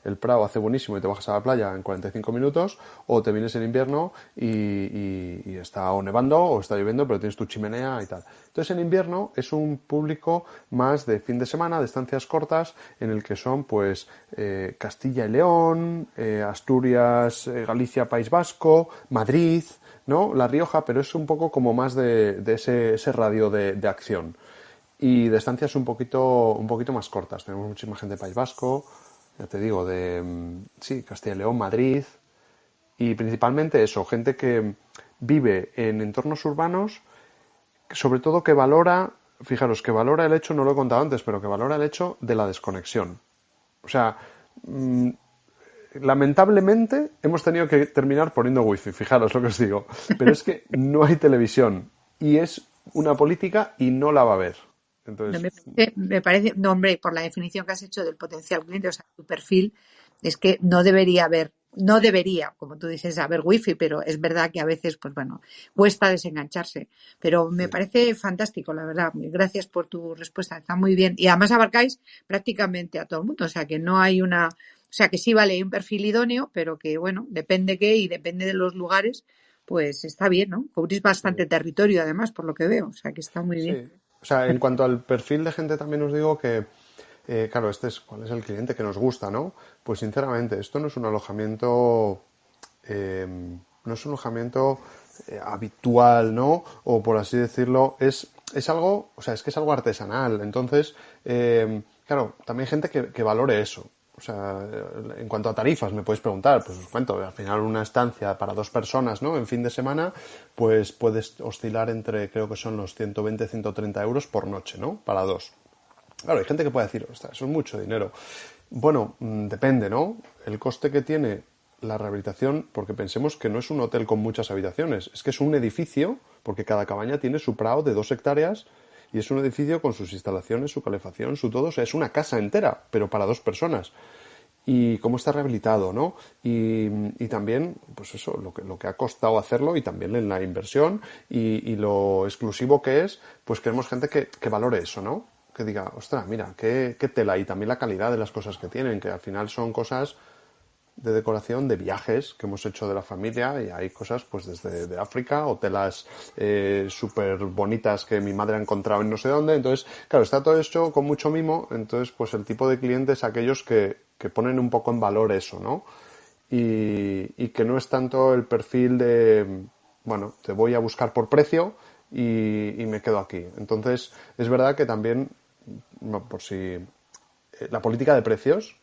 el Prado, hace buenísimo y te bajas a la playa en 45 minutos, o te vienes en invierno y está o nevando o está lloviendo, pero tienes tu chimenea y tal. Entonces, en invierno es un público más de fin de semana, de estancias cortas, en el que son, pues, Castilla y León, Asturias, Galicia, País Vasco, Madrid, ¿no? La Rioja, pero es un poco como más de ese radio de acción. Y de estancias un poquito más cortas. Tenemos muchísima gente de País Vasco, ya te digo, sí, Castilla y León, Madrid. Y principalmente eso, gente que vive en entornos urbanos, sobre todo que valora, fijaros, que valora el hecho, no lo he contado antes, pero que valora el hecho de la desconexión. O sea, lamentablemente hemos tenido que terminar poniendo wifi, fijaros lo que os digo, pero es que no hay televisión y es una política y no la va a haber. Entonces, me parece, no, hombre, por la definición que has hecho del potencial cliente, o sea, tu perfil, es que no debería, como tú dices, haber wifi, pero es verdad que a veces, pues bueno, cuesta desengancharse. Pero me parece fantástico, la verdad. Gracias por tu respuesta, está muy bien. Y además abarcáis prácticamente a todo el mundo, o sea, que no hay o sea, que sí vale, hay un perfil idóneo, pero que, bueno, depende qué y depende de los lugares, pues está bien, ¿no? Cubrís bastante territorio, además, por lo que veo, o sea, que está muy bien. sí. O sea, en cuanto al perfil de gente también os digo que, claro, cuál es el cliente que nos gusta, ¿no? Pues sinceramente, esto no es un alojamiento, habitual, ¿no? O por así decirlo, es algo, o sea, es que es algo artesanal. Entonces, claro, también hay gente que valore eso. O sea, en cuanto a tarifas, me podéis preguntar, pues os cuento, al final una estancia para 2 personas, ¿no? En fin de semana, pues puedes oscilar entre, creo que son los 120, 130 euros por noche, ¿no? Para 2. Claro, hay gente que puede decir, ostras, eso es mucho dinero. Bueno, depende, ¿no? El coste que tiene la rehabilitación, porque pensemos que no es un hotel con muchas habitaciones, es que es un edificio, porque cada cabaña tiene su prado de 2 hectáreas y es un edificio con sus instalaciones, su calefacción, su todo, o sea, es una casa entera, pero para 2 personas. Y cómo está rehabilitado, ¿no? Y también, pues eso, lo que ha costado hacerlo y también en la inversión y lo exclusivo que es, pues queremos gente que valore eso, ¿no? Que diga, ostras, mira, qué tela y también la calidad de las cosas que tienen, que al final son cosas de decoración de viajes que hemos hecho de la familia y hay cosas pues desde de África o telas súper bonitas que mi madre ha encontrado en no sé dónde. Entonces, claro, está todo hecho con mucho mimo, entonces pues el tipo de clientes aquellos que ponen un poco en valor eso, ¿no? Y que no es tanto el perfil de, bueno, te voy a buscar por precio y me quedo aquí. Entonces, es verdad que también, por si la política de precios,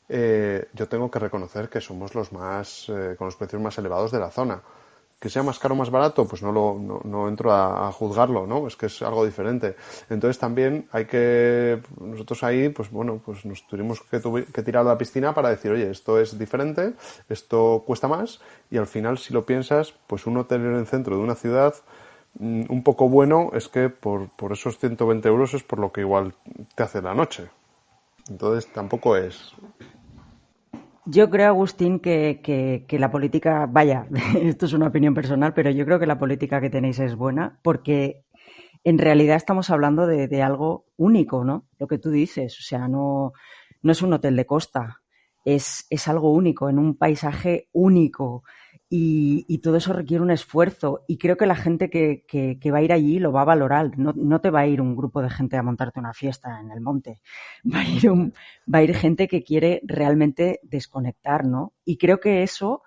yo tengo que reconocer que somos los más, con los precios más elevados de la zona. Que sea más caro o más barato, pues no entro a juzgarlo, ¿no? Es que es algo diferente. Entonces también nosotros ahí, pues bueno, pues nos tuvimos que tirar a la piscina para decir, oye, esto es diferente, esto cuesta más, y al final, si lo piensas, pues un hotel en el centro de una ciudad, un poco bueno, es que por esos 120 euros es por lo que igual te hace la noche. Entonces tampoco es. Yo creo, Agustín, que la política, vaya, esto es una opinión personal, pero yo creo que la política que tenéis es buena porque en realidad estamos hablando de algo único, ¿no? Lo que tú dices, o sea, no es un hotel de costa, es algo único, en un paisaje único y todo eso requiere un esfuerzo y creo que la gente que va a ir allí lo va a valorar, no te va a ir un grupo de gente a montarte una fiesta en el monte, va a ir gente que quiere realmente desconectar, ¿no? Y creo que eso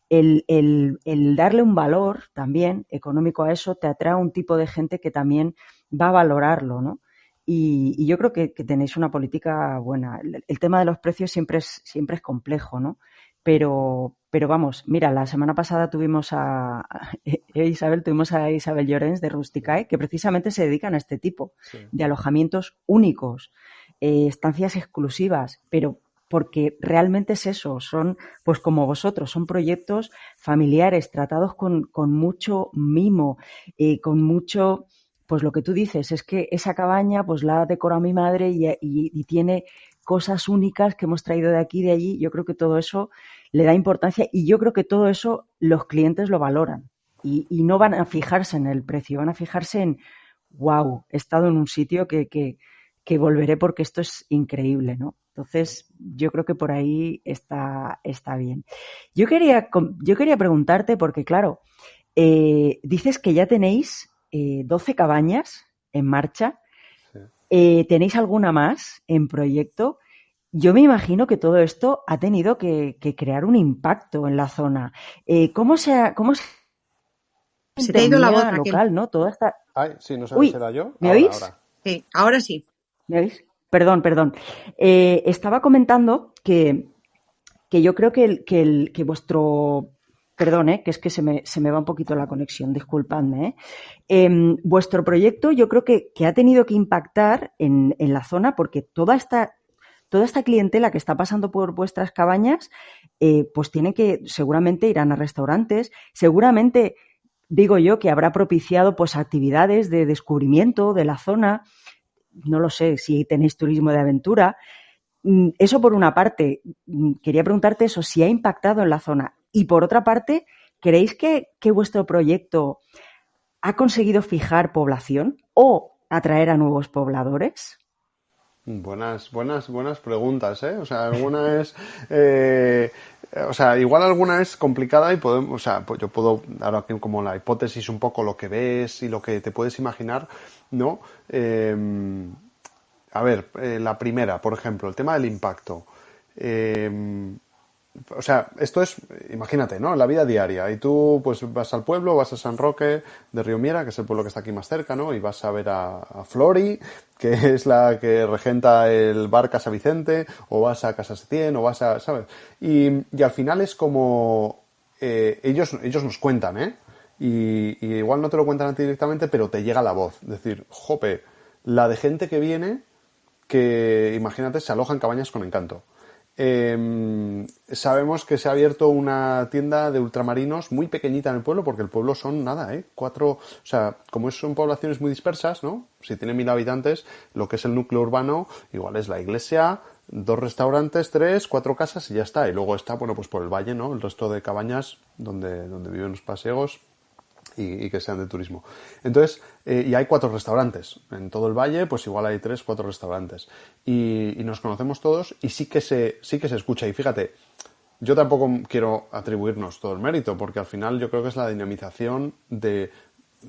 el darle un valor también económico a eso te atrae a un tipo de gente que también va a valorarlo, ¿no? Y yo creo que tenéis una política buena. El tema de los precios siempre es complejo, ¿no? Pero vamos, mira, la semana pasada tuvimos a Isabel Llorens de Rusticae, que precisamente se dedican a este tipo Sí. de alojamientos únicos, estancias exclusivas, pero porque realmente es eso, son, pues como vosotros, son proyectos familiares tratados con mucho mimo, con mucho, pues lo que tú dices, es que esa cabaña pues la ha decorado mi madre y tiene cosas únicas que hemos traído de aquí y de allí. Yo creo que todo eso le da importancia y yo creo que todo eso los clientes lo valoran y no van a fijarse en el precio, van a fijarse en, wow, he estado en un sitio que volveré porque esto es increíble, ¿no? Entonces, yo creo que por ahí está bien. Yo quería preguntarte, porque claro, dices que ya tenéis 12 cabañas en marcha. Sí. ¿Tenéis alguna más en proyecto? Yo me imagino que todo esto ha tenido que crear un impacto en la zona. ¿Cómo se Se te ha ido la voz, economía Raquel. local, ¿no? Toda esta... Ay, sí, no sabes si Uy, era yo. ¿me Ahora, oís? ahora. Sí, ahora sí. ¿Me oís? Perdón. Estaba comentando que yo creo que vuestro... Perdón, que es que se me va un poquito la conexión, disculpadme. Vuestro proyecto yo creo que ha tenido que impactar en la zona porque toda esta clientela que está pasando por vuestras cabañas, pues tiene que, seguramente irán a restaurantes, seguramente digo yo que habrá propiciado pues actividades de descubrimiento de la zona, no lo sé si tenéis turismo de aventura. Eso por una parte, quería preguntarte eso, si ha impactado en la zona. Y por otra parte, ¿creéis que vuestro proyecto ha conseguido fijar población o atraer a nuevos pobladores? Buenas preguntas, ¿eh? O sea, alguna es, o sea, igual alguna es complicada y podemos, o sea, pues yo puedo dar aquí como la hipótesis un poco lo que ves y lo que te puedes imaginar, ¿no? A ver, la primera, por ejemplo, el tema del impacto. O sea, esto es, imagínate, ¿no? La vida diaria. Y tú, pues, vas al pueblo, vas a San Roque de Riomiera, que es el pueblo que está aquí más cerca, ¿no? Y vas a ver a Flori, que es la que regenta el bar Casa Vicente, o vas a Casa Setién, o vas a, ¿sabes? Y al final es como, ellos nos cuentan, ¿eh? Y igual no te lo cuentan a ti directamente, pero te llega la voz. Es decir, jope, la de gente que viene, que, imagínate, se aloja en cabañas con encanto. Sabemos que se ha abierto una tienda de ultramarinos muy pequeñita en el pueblo, porque el pueblo son nada, 4, o sea, como son poblaciones muy dispersas, ¿no? Si tiene 1000 habitantes, lo que es el núcleo urbano, igual es la iglesia, 2 restaurantes, 3, 4 casas y ya está. Y luego está, bueno, pues por el valle, ¿no? El resto de cabañas donde viven los pasiegos y que sean de turismo. Entonces, y hay 4 restaurantes. En todo el valle, pues igual hay 3, 4 restaurantes. Y nos conocemos todos y sí que se escucha. Y fíjate, yo tampoco quiero atribuirnos todo el mérito, porque al final yo creo que es la dinamización de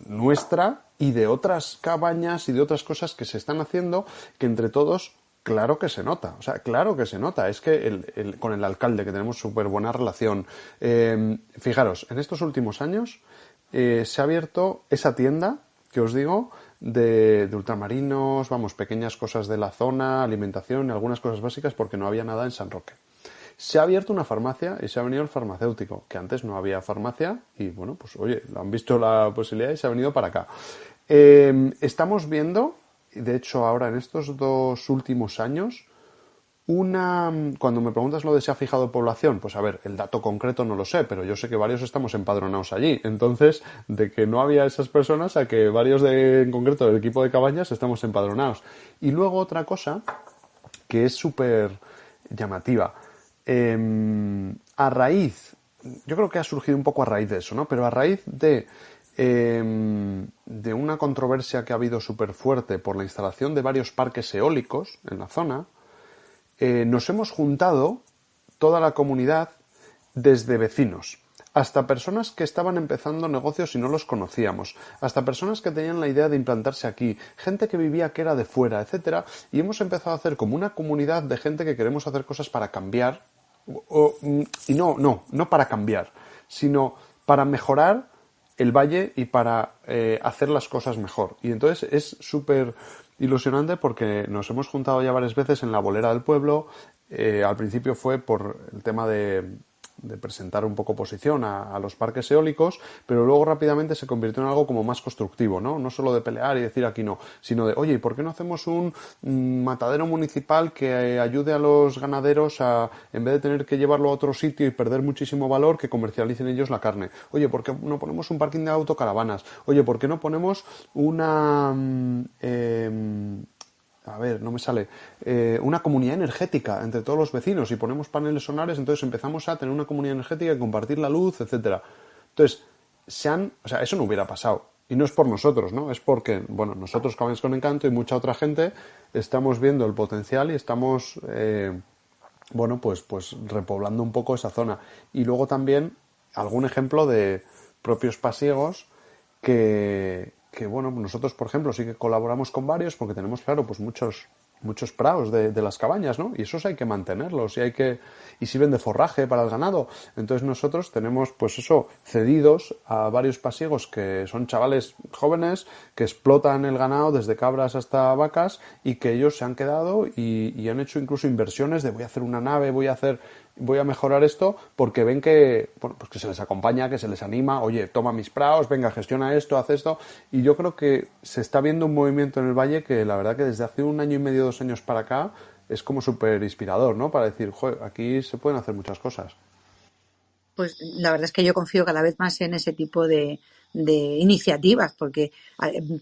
nuestra y de otras cabañas y de otras cosas que se están haciendo, que entre todos, claro que se nota. O sea, claro que se nota. Es que con el alcalde, que tenemos súper buena relación. Fijaros, en estos últimos años se ha abierto esa tienda que os digo de ultramarinos, vamos, pequeñas cosas de la zona, alimentación, algunas cosas básicas, porque no había nada en San Roque. Se ha abierto una farmacia y se ha venido el farmacéutico, que antes no había farmacia y bueno, pues oye, han visto la posibilidad y se ha venido para acá. Estamos viendo, de hecho ahora en estos 2 últimos años, cuando me preguntas lo de si ha fijado población, pues a ver, el dato concreto no lo sé, pero yo sé que varios estamos empadronados allí. Entonces, de que no había esas personas a que varios en concreto del equipo de cabañas estamos empadronados. Y luego otra cosa que es súper llamativa. A raíz, yo creo que ha surgido un poco a raíz de eso, ¿no? Pero a raíz de una controversia que ha habido súper fuerte por la instalación de varios parques eólicos en la zona, nos hemos juntado toda la comunidad, desde vecinos hasta personas que estaban empezando negocios y no los conocíamos, hasta personas que tenían la idea de implantarse aquí, gente que vivía que era de fuera, etcétera, y hemos empezado a hacer como una comunidad de gente que queremos hacer cosas para cambiar, y no para cambiar, sino para mejorar el valle y para hacer las cosas mejor. Y entonces es súper ilusionante porque nos hemos juntado ya varias veces en la bolera del pueblo. Al principio fue por el tema de de presentar un poco oposición a los parques eólicos, pero luego rápidamente se convirtió en algo como más constructivo, ¿no? No solo de pelear y decir aquí no, sino de, oye, ¿y por qué no hacemos un matadero municipal que ayude a los ganaderos a, en vez de tener que llevarlo a otro sitio y perder muchísimo valor, que comercialicen ellos la carne? Oye, ¿por qué no ponemos un parking de autocaravanas? Oye, ¿por qué no ponemos una... a ver, no me sale, una comunidad energética entre todos los vecinos y ponemos paneles solares, entonces empezamos a tener una comunidad energética y compartir la luz, etcétera. Entonces, o sea, eso no hubiera pasado. Y no es por nosotros, ¿no? Es porque, bueno, nosotros Cabañas con Encanto y mucha otra gente estamos viendo el potencial y estamos, bueno, pues repoblando un poco esa zona. Y luego también algún ejemplo de propios pasiegos que bueno, nosotros, por ejemplo, sí que colaboramos con varios porque tenemos, claro, pues muchos prados de las cabañas, ¿no? Y esos hay que mantenerlos y sirven de forraje para el ganado. Entonces nosotros tenemos, pues eso, cedidos a varios pasiegos que son chavales jóvenes que explotan el ganado desde cabras hasta vacas y que ellos se han quedado y han hecho incluso inversiones de voy a hacer una nave, voy a mejorar esto porque ven que, bueno, pues que se les acompaña, que se les anima, oye, toma mis prados, venga, gestiona esto, haz esto. Y yo creo que se está viendo un movimiento en el Valle que la verdad que desde hace 1 año y medio, 2 años para acá es como súper inspirador, ¿no? Para decir, joder, aquí se pueden hacer muchas cosas. Pues la verdad es que yo confío cada vez más en ese tipo de iniciativas, porque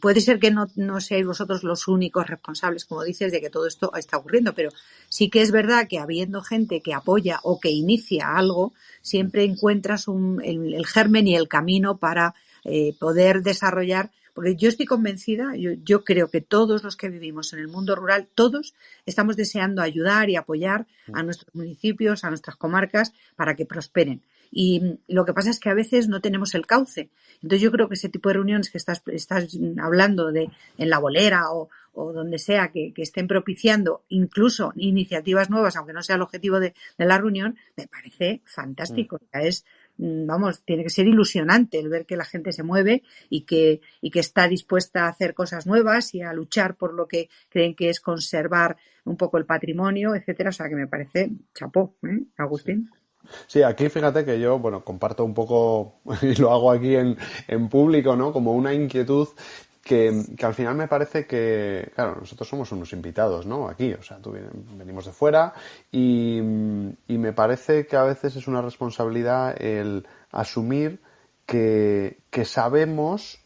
puede ser que no seáis vosotros los únicos responsables, como dices, de que todo esto está ocurriendo, pero sí que es verdad que habiendo gente que apoya o que inicia algo, siempre encuentras el germen y el camino para poder desarrollar. Porque yo estoy convencida, yo creo que todos los que vivimos en el mundo rural, todos estamos deseando ayudar y apoyar a nuestros municipios, a nuestras comarcas, para que prosperen. Y lo que pasa es que a veces no tenemos el cauce. Entonces yo creo que ese tipo de reuniones que estás hablando de en la bolera o donde sea que estén propiciando incluso iniciativas nuevas, aunque no sea el objetivo de la reunión, me parece fantástico. O sea, vamos, tiene que ser ilusionante el ver que la gente se mueve y que está dispuesta a hacer cosas nuevas y a luchar por lo que creen que es conservar un poco el patrimonio, etcétera. O sea, que me parece chapó, Agustín. Sí, aquí fíjate que yo, bueno, comparto un poco, y lo hago aquí en público, ¿no? Como una inquietud que al final me parece que, claro, nosotros somos unos invitados, ¿no? Aquí, o sea, venimos de fuera y me parece que a veces es una responsabilidad el asumir que sabemos,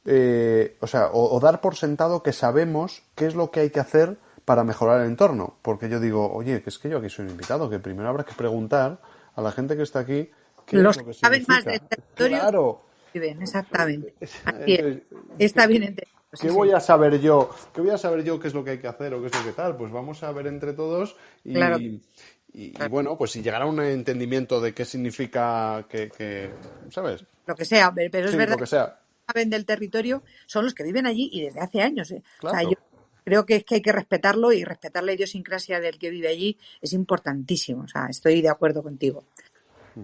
o sea, o dar por sentado que sabemos qué es lo que hay que hacer para mejorar el entorno, porque yo digo, oye, que es que yo aquí soy un invitado, que primero habrá que preguntar a la gente que está aquí qué los es lo que saben significa. Más del territorio, claro. Viven, exactamente. Así Entonces, está bien entendido. ¿Qué voy a saber yo? ¿Qué voy a saber yo qué es lo que hay que hacer o qué es lo que tal? Pues vamos a ver entre todos y, claro. y bueno, pues si llegar a un entendimiento de qué significa que ¿sabes? Lo que sea, pero es Sí, verdad lo que sea. que saben del territorio son los que viven allí y desde hace años. Claro. O sea, yo creo que hay que respetarlo y respetar la idiosincrasia del que vive allí es importantísimo. O sea, estoy de acuerdo contigo.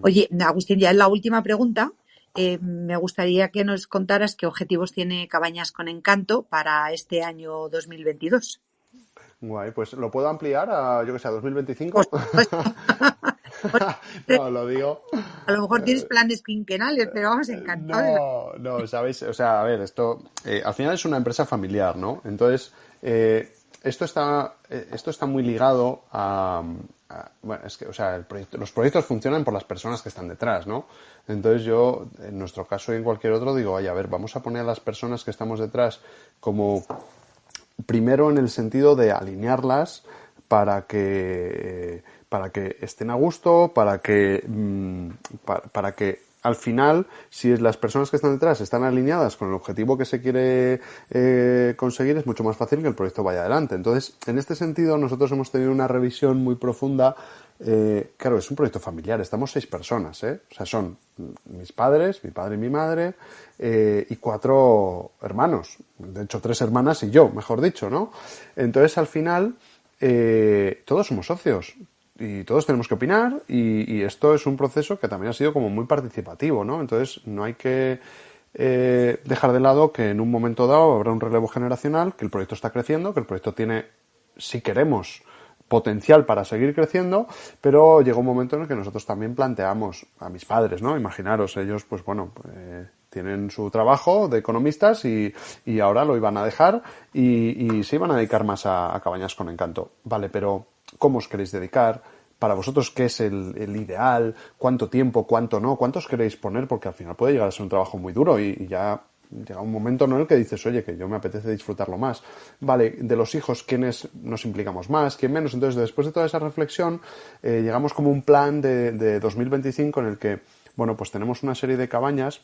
Oye, Agustín, ya en la última pregunta, me gustaría que nos contaras qué objetivos tiene Cabañas con Encanto para este año 2022. Guay, pues lo puedo ampliar a, yo que sé, a 2025. No, lo digo. A lo mejor tienes planes quinquenales, pero vamos, encantado. No, sabéis, o sea, a ver, esto al final es una empresa familiar, ¿no? Entonces, esto está muy ligado bueno, es que, o sea, los proyectos funcionan por las personas que están detrás, ¿no? Entonces yo, en nuestro caso y en cualquier otro, digo, oye, a ver, vamos a poner a las personas que estamos detrás como primero en el sentido de alinearlas para que estén a gusto, para que al final, si las personas que están detrás están alineadas con el objetivo que se quiere conseguir, es mucho más fácil que el proyecto vaya adelante. Entonces, en este sentido, nosotros hemos tenido una revisión muy profunda. Claro, es un proyecto familiar, estamos 6 personas, ¿eh? O sea, son mis padres, mi padre y mi madre, y 4 hermanos. De hecho, 3 hermanas y yo, mejor dicho, ¿no? Entonces, al final, todos somos socios. Y todos tenemos que opinar y esto es un proceso que también ha sido como muy participativo, ¿no? Entonces no hay que dejar de lado que en un momento dado habrá un relevo generacional, que el proyecto está creciendo, que el proyecto tiene, si queremos, potencial para seguir creciendo, pero llegó un momento en el que nosotros también planteamos a mis padres, ¿no? Imaginaros, ellos, pues bueno, tienen su trabajo de economistas y ahora lo iban a dejar y se iban a dedicar más a Cabañas con Encanto. Vale, pero ¿cómo os queréis dedicar? Para vosotros, ¿qué es el ideal? ¿Cuánto tiempo? ¿Cuánto no? ¿Cuántos queréis poner? Porque al final puede llegar a ser un trabajo muy duro y ya llega un momento, ¿no?, en el que dices, oye, que yo me apetece disfrutarlo más. Vale, de los hijos, ¿quiénes nos implicamos más? ¿Quién menos? Entonces, después de toda esa reflexión, llegamos como un plan de 2025 en el que, bueno, pues tenemos una serie de cabañas.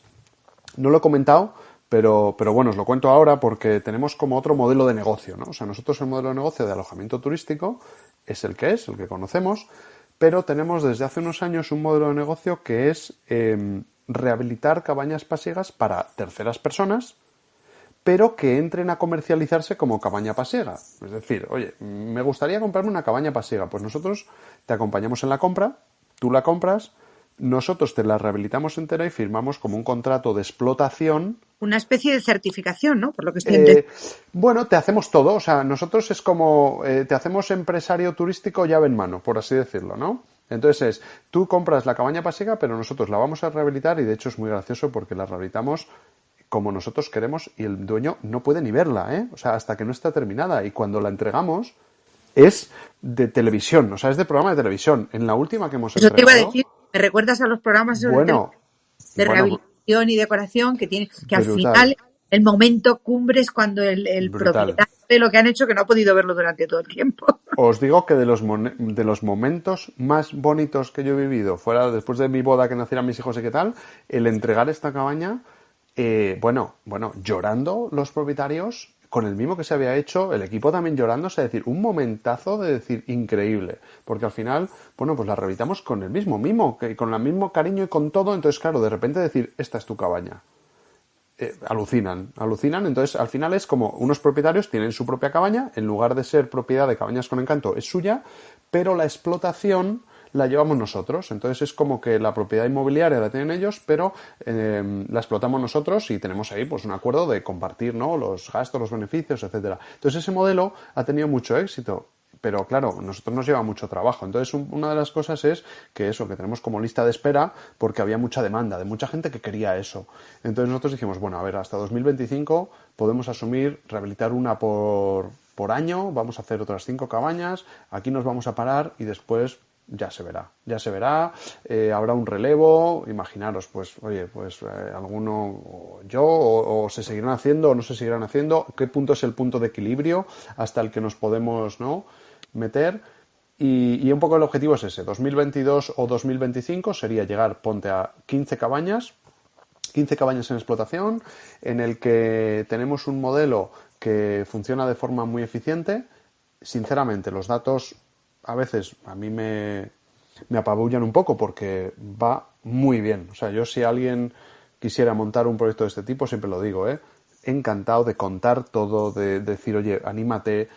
No lo he comentado, pero bueno, os lo cuento ahora porque tenemos como otro modelo de negocio, ¿no? O sea, nosotros el modelo de negocio de alojamiento turístico es, el que conocemos, pero tenemos desde hace unos años un modelo de negocio que es rehabilitar cabañas pasiegas para terceras personas, pero que entren a comercializarse como cabaña pasiega. Es decir, oye, me gustaría comprarme una cabaña pasiega. Pues nosotros te acompañamos en la compra, tú la compras, nosotros te la rehabilitamos entera y firmamos como un contrato de explotación. Una especie de certificación, ¿no? Por lo que estoy entendiendo. Bueno, te hacemos todo. O sea, nosotros es como te hacemos empresario turístico llave en mano, por así decirlo, ¿no? Entonces tú compras la cabaña pasiega, pero nosotros la vamos a rehabilitar y de hecho es muy gracioso porque la rehabilitamos como nosotros queremos y el dueño no puede ni verla, ¿eh? O sea, hasta que no está terminada. Y cuando la entregamos es de televisión, o sea, es de programa de televisión. En la última que hemos entregado... Eso te iba a decir, ¿me recuerdas a los programas de rehabilitación y decoración que al final el momento cumbre es cuando el propietario ve lo que han hecho que no ha podido verlo durante todo el tiempo? Os digo que de los momentos más bonitos que yo he vivido, fuera después de mi boda, que nacieran mis hijos y qué tal, el entregar esta cabaña, bueno, llorando los propietarios con el mimo que se había hecho, el equipo también llorando, es decir, un momentazo de decir increíble, porque al final, bueno, pues la rehabilitamos con el mismo mimo, con el mismo cariño y con todo, entonces claro, de repente decir, esta es tu cabaña. Alucinan, entonces al final es como unos propietarios tienen su propia cabaña, en lugar de ser propiedad de Cabañas con Encanto es suya, pero la explotación la llevamos nosotros, entonces es como que la propiedad inmobiliaria la tienen ellos, pero la explotamos nosotros y tenemos ahí pues un acuerdo de compartir, ¿no?, los gastos, los beneficios, etcétera. Entonces ese modelo ha tenido mucho éxito. Pero claro, nosotros nos lleva mucho trabajo. Entonces, una de las cosas es que tenemos como lista de espera porque había mucha demanda de mucha gente que quería eso. Entonces nosotros dijimos, bueno, a ver, hasta 2025 podemos asumir rehabilitar una por año, vamos a hacer otras 5 cabañas, aquí nos vamos a parar y después ya se verá, habrá un relevo, imaginaros, pues, oye, pues alguno, o yo, o se seguirán haciendo o no se seguirán haciendo, qué punto es el punto de equilibrio hasta el que nos podemos, ¿no?, meter y un poco el objetivo es ese, 2022 o 2025 sería llegar, ponte a 15 cabañas en explotación, en el que tenemos un modelo que funciona de forma muy eficiente. Sinceramente, los datos a veces a mí me apabullan un poco porque va muy bien. O sea, yo si alguien quisiera montar un proyecto de este tipo, siempre lo digo, encantado de contar todo, de decir, oye, anímate,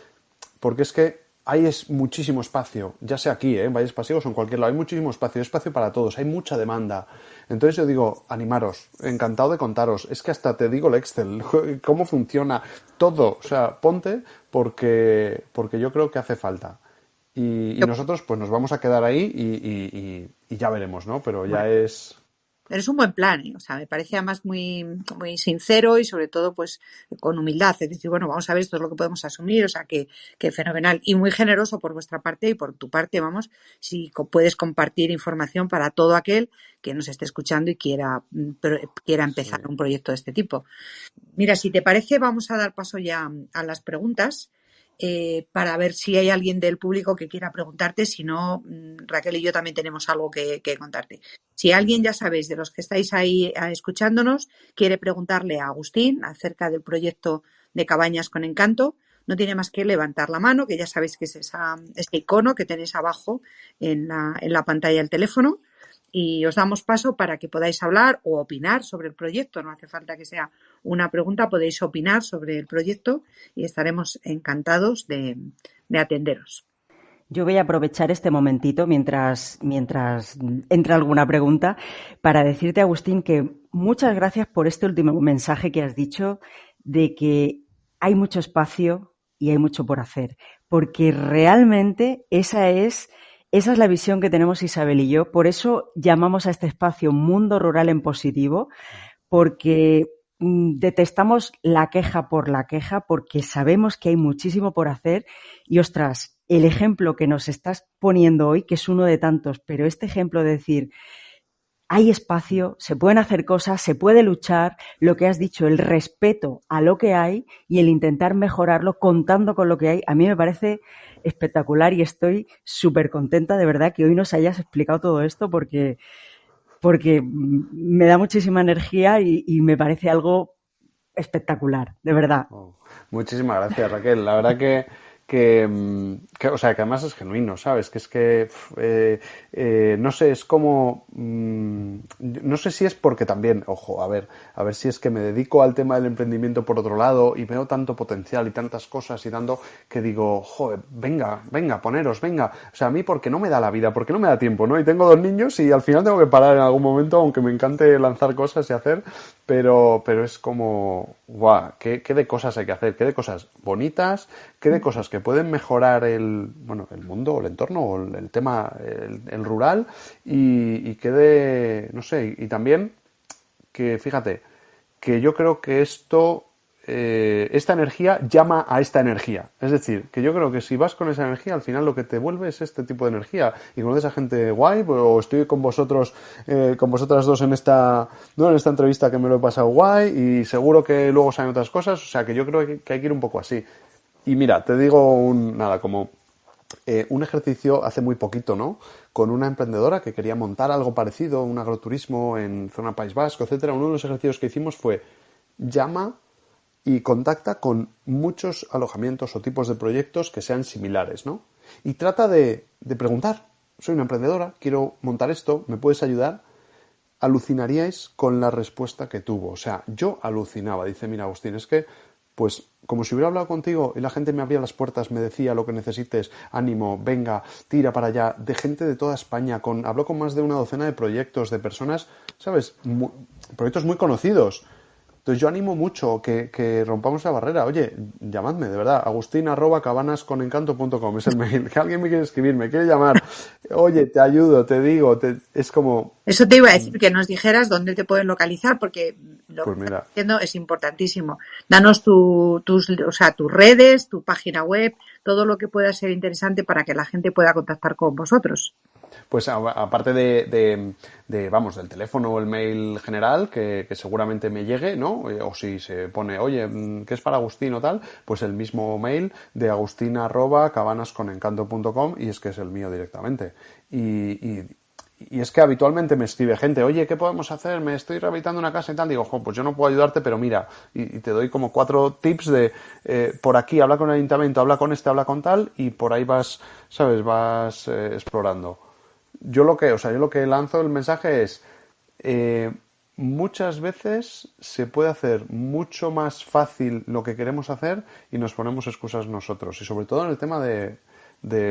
porque es que hay muchísimo espacio, ya sea aquí, en Valles Pasiegos o en cualquier lado, hay muchísimo espacio para todos, hay mucha demanda. Entonces yo digo, animaros, encantado de contaros, es que hasta te digo el Excel, cómo funciona todo, o sea, ponte porque yo creo que hace falta. Y nosotros pues nos vamos a quedar ahí y ya veremos, ¿no? Pero ya es... Eres un buen plan, ¿eh? O sea, me parece además muy, muy sincero y sobre todo pues con humildad. Es decir, bueno, vamos a ver, esto es lo que podemos asumir, o sea, que fenomenal. Y muy generoso por vuestra parte y por tu parte, vamos, si puedes compartir información para todo aquel que nos esté escuchando y quiera empezar un proyecto de este tipo. Mira, si te parece, vamos a dar paso ya a las preguntas. Para ver si hay alguien del público que quiera preguntarte, si no, Raquel y yo también tenemos algo que contarte. Si alguien, ya sabéis, de los que estáis ahí escuchándonos, quiere preguntarle a Agustín acerca del proyecto de Cabañas con Encanto, no tiene más que levantar la mano, que ya sabéis que es ese icono que tenéis abajo en la pantalla del teléfono, y os damos paso para que podáis hablar o opinar sobre el proyecto. No hace falta que sea una pregunta, podéis opinar sobre el proyecto y estaremos encantados de atenderos. Yo voy a aprovechar este momentito mientras entra alguna pregunta para decirte, Agustín, que muchas gracias por este último mensaje que has dicho de que hay mucho espacio y hay mucho por hacer. porque realmente esa es la visión que tenemos Isabel y yo. Por eso llamamos a este espacio Mundo Rural en Positivo, porque detestamos la queja por la queja, porque sabemos que hay muchísimo por hacer y, ostras, el ejemplo que nos estás poniendo hoy, que es uno de tantos, pero este ejemplo de decir, hay espacio, se pueden hacer cosas, se puede luchar, lo que has dicho, el respeto a lo que hay y el intentar mejorarlo contando con lo que hay, a mí me parece espectacular y estoy súper contenta de verdad que hoy nos hayas explicado todo esto porque me da muchísima energía y me parece algo espectacular, de verdad. Oh, muchísimas gracias, Raquel. La verdad o sea, que además es genuino, ¿sabes? Que es que, no sé, es como, no sé si es porque también, ojo, a ver si es que me dedico al tema del emprendimiento por otro lado y veo tanto potencial y tantas cosas y tanto que digo, joder, venga, poneros, venga. O sea, a mí porque no me da la vida, porque no me da tiempo, ¿no? Y tengo 2 niños y al final tengo que parar en algún momento, aunque me encante lanzar cosas y hacer, pero es como, guau, ¿qué de cosas hay que hacer? ¿Qué de cosas bonitas? ¿Qué de cosas que pueden mejorar el mundo o el entorno o el tema, el rural? Y qué de, no sé, y también que, fíjate, que yo creo que esta energía llama a esta energía. Es decir, que yo creo que si vas con esa energía, al final lo que te vuelve es este tipo de energía. Y conoces a gente guay, o estoy con vosotros, con vosotras dos en esta entrevista que me lo he pasado guay, y seguro que luego salen otras cosas. O sea, que yo creo que hay que ir un poco así. Y mira, te digo como un ejercicio hace muy poquito, ¿no? Con una emprendedora que quería montar algo parecido, un agroturismo en zona País Vasco, etcétera. Uno de los ejercicios que hicimos fue llama y contacta con muchos alojamientos o tipos de proyectos que sean similares, ¿no? Y trata de preguntar, soy una emprendedora, quiero montar esto, ¿me puedes ayudar? Alucinaríais con la respuesta que tuvo. O sea, yo alucinaba. Dice, mira, Agustín, es que, pues, como si hubiera hablado contigo y la gente me abría las puertas, me decía lo que necesites, ánimo, venga, tira para allá, de gente de toda España, habló con más de una docena de proyectos, de personas, ¿sabes? Proyectos muy conocidos. Entonces yo animo mucho que rompamos la barrera. Oye, llamadme, de verdad. agustin@cabanasconencanto.com es el mail. Que alguien me quiere escribir, me quiere llamar. Oye, te ayudo, te digo. Es como... Eso te iba a decir, que nos dijeras dónde te pueden localizar, porque lo Pues que estás mira, haciendo es importantísimo. Danos tus redes, tu página web, todo lo que pueda ser interesante para que la gente pueda contactar con vosotros. pues aparte vamos, del teléfono o el mail general, que seguramente me llegue, ¿no? O si se pone, oye, ¿qué es para Agustín o tal? Pues el mismo mail de agustin@cabanasconencanto.com, y es que es el mío directamente. Y es que habitualmente me escribe gente, oye, ¿qué podemos hacer? Me estoy rehabilitando una casa y tal. Digo, pues yo no puedo ayudarte, pero mira, y te doy como 4 tips de, por aquí, habla con el ayuntamiento, habla con este, habla con tal, y por ahí vas, ¿sabes? Vas explorando. Yo lo que lanzo el mensaje es, muchas veces se puede hacer mucho más fácil lo que queremos hacer y nos ponemos excusas nosotros. Y sobre todo en el tema de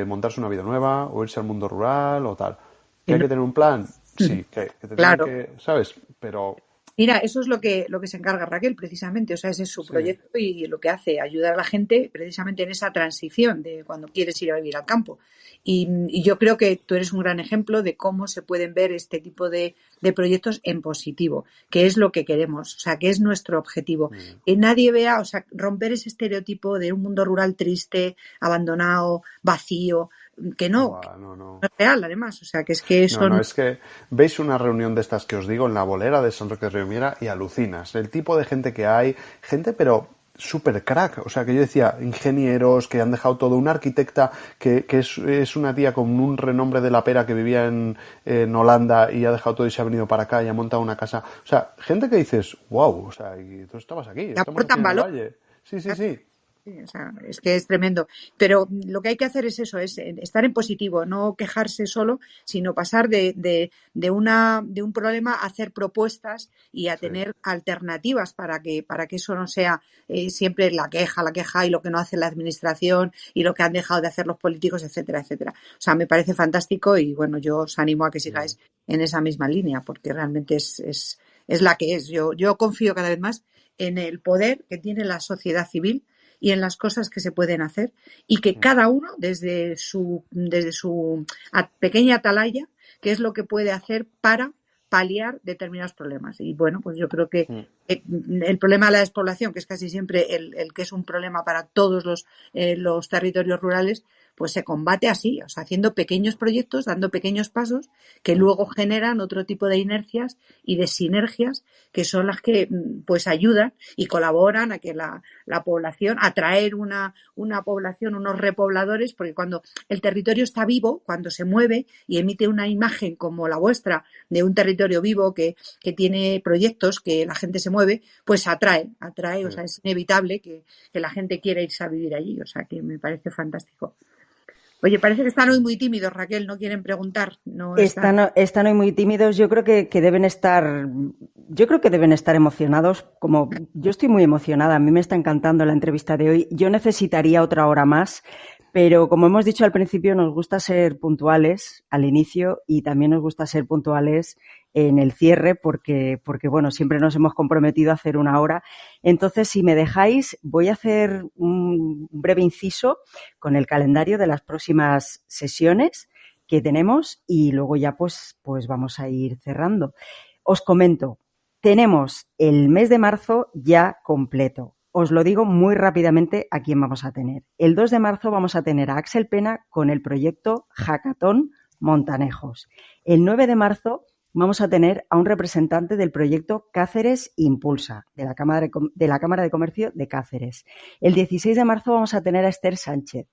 montarse una vida nueva o irse al mundo rural o tal. ¿Que hay que tener un plan? Sí, que te tienen Claro. que, ¿sabes? Pero Mira, eso es lo que se encarga Raquel, precisamente. O sea, ese es su sí. proyecto y lo que hace, ayudar a la gente precisamente en esa transición de cuando quieres ir a vivir al campo. Y yo creo que tú eres un gran ejemplo de cómo se pueden ver este tipo de proyectos en positivo, que es lo que queremos, o sea, que es nuestro objetivo. Que nadie vea, o sea, romper ese estereotipo de un mundo rural triste, abandonado, vacío, que no No. es real, además. O sea, que es que eso No, es que veis una reunión de estas que os digo en la bolera de San Roque de Riomira y alucinas. El tipo de gente que hay, gente pero súper crack. O sea, que yo decía, ingenieros que han dejado todo, una arquitecta que es una tía con un renombre de la pera que vivía en Holanda y ha dejado todo y se ha venido para acá y ha montado una casa. O sea, gente que dices, wow, o sea, y tú estabas aquí, estamos aquí aportan en el valor. valle. Sí, sí, sí. Sí, o sea, es que es tremendo. Pero lo que hay que hacer es eso, es estar en positivo, no quejarse solo, sino pasar de un problema a hacer propuestas y a Sí. tener alternativas para que eso no sea siempre la queja y lo que no hace la administración y lo que han dejado de hacer los políticos, etcétera, etcétera. O sea, me parece fantástico y bueno, yo os animo a que sigáis en esa misma línea, porque realmente es la que es. Yo confío cada vez más en el poder que tiene la sociedad civil y en las cosas que se pueden hacer y que cada uno desde su pequeña atalaya, qué es lo que puede hacer para paliar determinados problemas. Y bueno, pues yo creo que el problema de la despoblación, que es casi siempre el que es un problema para todos los territorios rurales, pues se combate así, o sea, haciendo pequeños proyectos, dando pequeños pasos que luego generan otro tipo de inercias y de sinergias que son las que pues ayudan y colaboran a que la población, atraer una población, unos repobladores, porque cuando el territorio está vivo, cuando se mueve y emite una imagen como la vuestra de un territorio vivo que tiene proyectos, que la gente se mueve, pues atrae, o sea, es inevitable que la gente quiera irse a vivir allí, o sea, que me parece fantástico. Oye, parece que están hoy muy tímidos, Raquel, no quieren preguntar. Están hoy muy tímidos. Yo creo que deben estar emocionados. Como yo estoy muy emocionada, a mí me está encantando la entrevista de hoy. Yo necesitaría otra hora más, pero como hemos dicho al principio, nos gusta ser puntuales al inicio y también nos gusta ser puntuales en el cierre porque bueno, siempre nos hemos comprometido a hacer una hora. Entonces, si me dejáis, voy a hacer un breve inciso con el calendario de las próximas sesiones que tenemos y luego ya pues vamos a ir cerrando. Os comento, tenemos el mes de marzo ya completo. Os lo digo muy rápidamente a quién vamos a tener. El 2 de marzo vamos a tener a Axel Pena con el proyecto Hackathon Montanejos. El 9 de marzo vamos a tener a un representante del proyecto Cáceres Impulsa, de la Cámara de Comercio de Cáceres. El 16 de marzo vamos a tener a Esther Sánchez,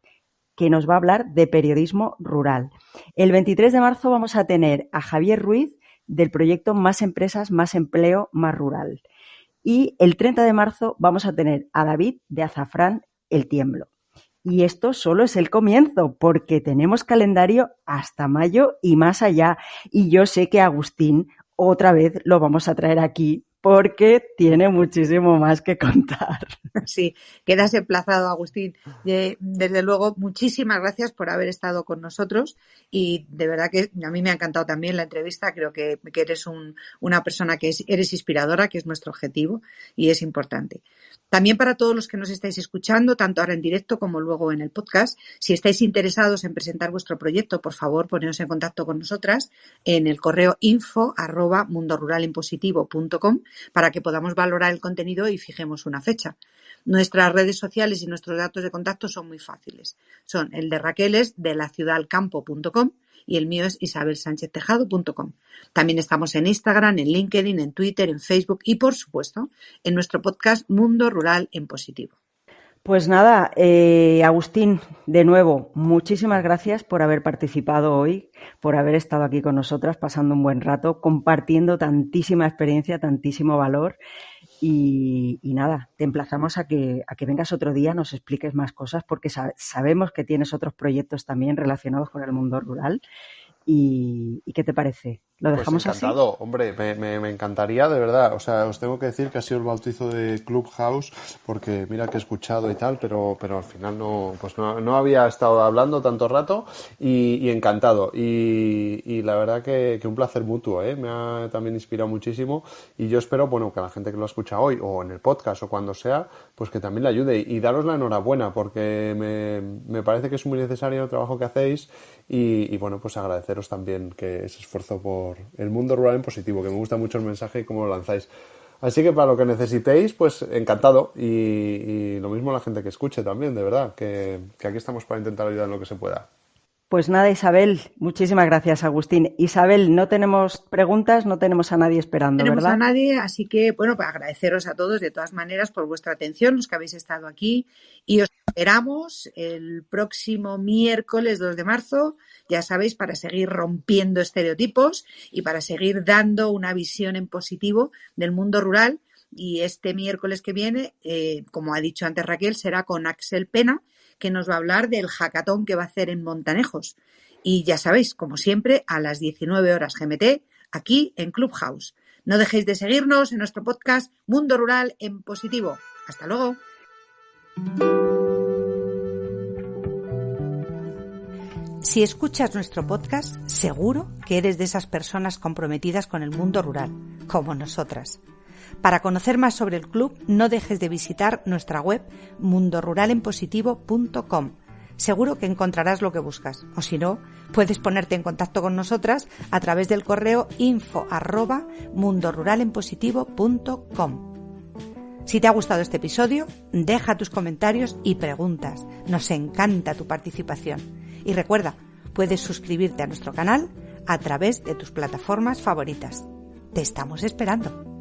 que nos va a hablar de periodismo rural. El 23 de marzo vamos a tener a Javier Ruiz del proyecto Más Empresas, Más Empleo, Más Rural. Y el 30 de marzo vamos a tener a David de Azafrán El Tiemblo. Y esto solo es el comienzo, porque tenemos calendario hasta mayo y más allá. Y yo sé que Agustín otra vez lo vamos a traer aquí porque tiene muchísimo más que contar. Sí, quedas emplazado, Agustín. Desde luego, muchísimas gracias por haber estado con nosotros y de verdad que a mí me ha encantado también la entrevista. Creo que eres una persona que eres inspiradora, que es nuestro objetivo y es importante. También para todos los que nos estáis escuchando, tanto ahora en directo como luego en el podcast, si estáis interesados en presentar vuestro proyecto, por favor, poneros en contacto con nosotras en el correo info@mundoruralenpositivo.com para que podamos valorar el contenido y fijemos una fecha. Nuestras redes sociales y nuestros datos de contacto son muy fáciles. Son el de Raquel es delaciudadalcampo.com y el mío es isabelsancheztejado.com. También estamos en Instagram, en LinkedIn, en Twitter, en Facebook y, por supuesto, en nuestro podcast Mundo Rural en Positivo. Pues nada, Agustín, de nuevo, muchísimas gracias por haber participado hoy, por haber estado aquí con nosotras, pasando un buen rato, compartiendo tantísima experiencia, tantísimo valor. Y nada, te emplazamos a que vengas otro día, nos expliques más cosas, porque sabemos que tienes otros proyectos también relacionados con el mundo rural. ¿Y qué te parece? ¿Lo dejamos pues encantado, así? Hombre, me encantaría, de verdad. O sea, os tengo que decir que ha sido el bautizo de Clubhouse, porque mira que he escuchado y tal, pero al final no había estado hablando tanto rato y encantado. Y la verdad que un placer mutuo, ¿eh? Me ha también inspirado muchísimo y yo espero, bueno, que a la gente que lo escucha hoy o en el podcast o cuando sea, pues que también le ayude y daros la enhorabuena, porque me parece que es muy necesario el trabajo que hacéis y bueno, pues agradeceros también que ese esfuerzo por el mundo rural en positivo, que me gusta mucho el mensaje y cómo lo lanzáis. Así que para lo que necesitéis, pues encantado y lo mismo la gente que escuche también, de verdad, que aquí estamos para intentar ayudar en lo que se pueda. Pues nada, Isabel, muchísimas gracias, Agustín. Isabel, no tenemos preguntas, no tenemos a nadie esperando, ¿verdad? No tenemos a nadie, así que, bueno, pues agradeceros a todos de todas maneras por vuestra atención, los que habéis estado aquí, y os esperamos el próximo miércoles 2 de marzo, ya sabéis, para seguir rompiendo estereotipos y para seguir dando una visión en positivo del mundo rural. Y este miércoles que viene, como ha dicho antes Raquel, será con Axel Pena, que nos va a hablar del hackathon que va a hacer en Montanejos. Y ya sabéis, como siempre, a las 19 horas GMT, aquí en Clubhouse. No dejéis de seguirnos en nuestro podcast Mundo Rural en Positivo. ¡Hasta luego! Si escuchas nuestro podcast, seguro que eres de esas personas comprometidas con el mundo rural, como nosotras. Para conocer más sobre el club, no dejes de visitar nuestra web mundoruralenpositivo.com. Seguro que encontrarás lo que buscas, o si no, puedes ponerte en contacto con nosotras a través del correo info@mundoruralenpositivo.com. Si te ha gustado este episodio, deja tus comentarios y preguntas. Nos encanta tu participación. Y recuerda, puedes suscribirte a nuestro canal a través de tus plataformas favoritas. Te estamos esperando.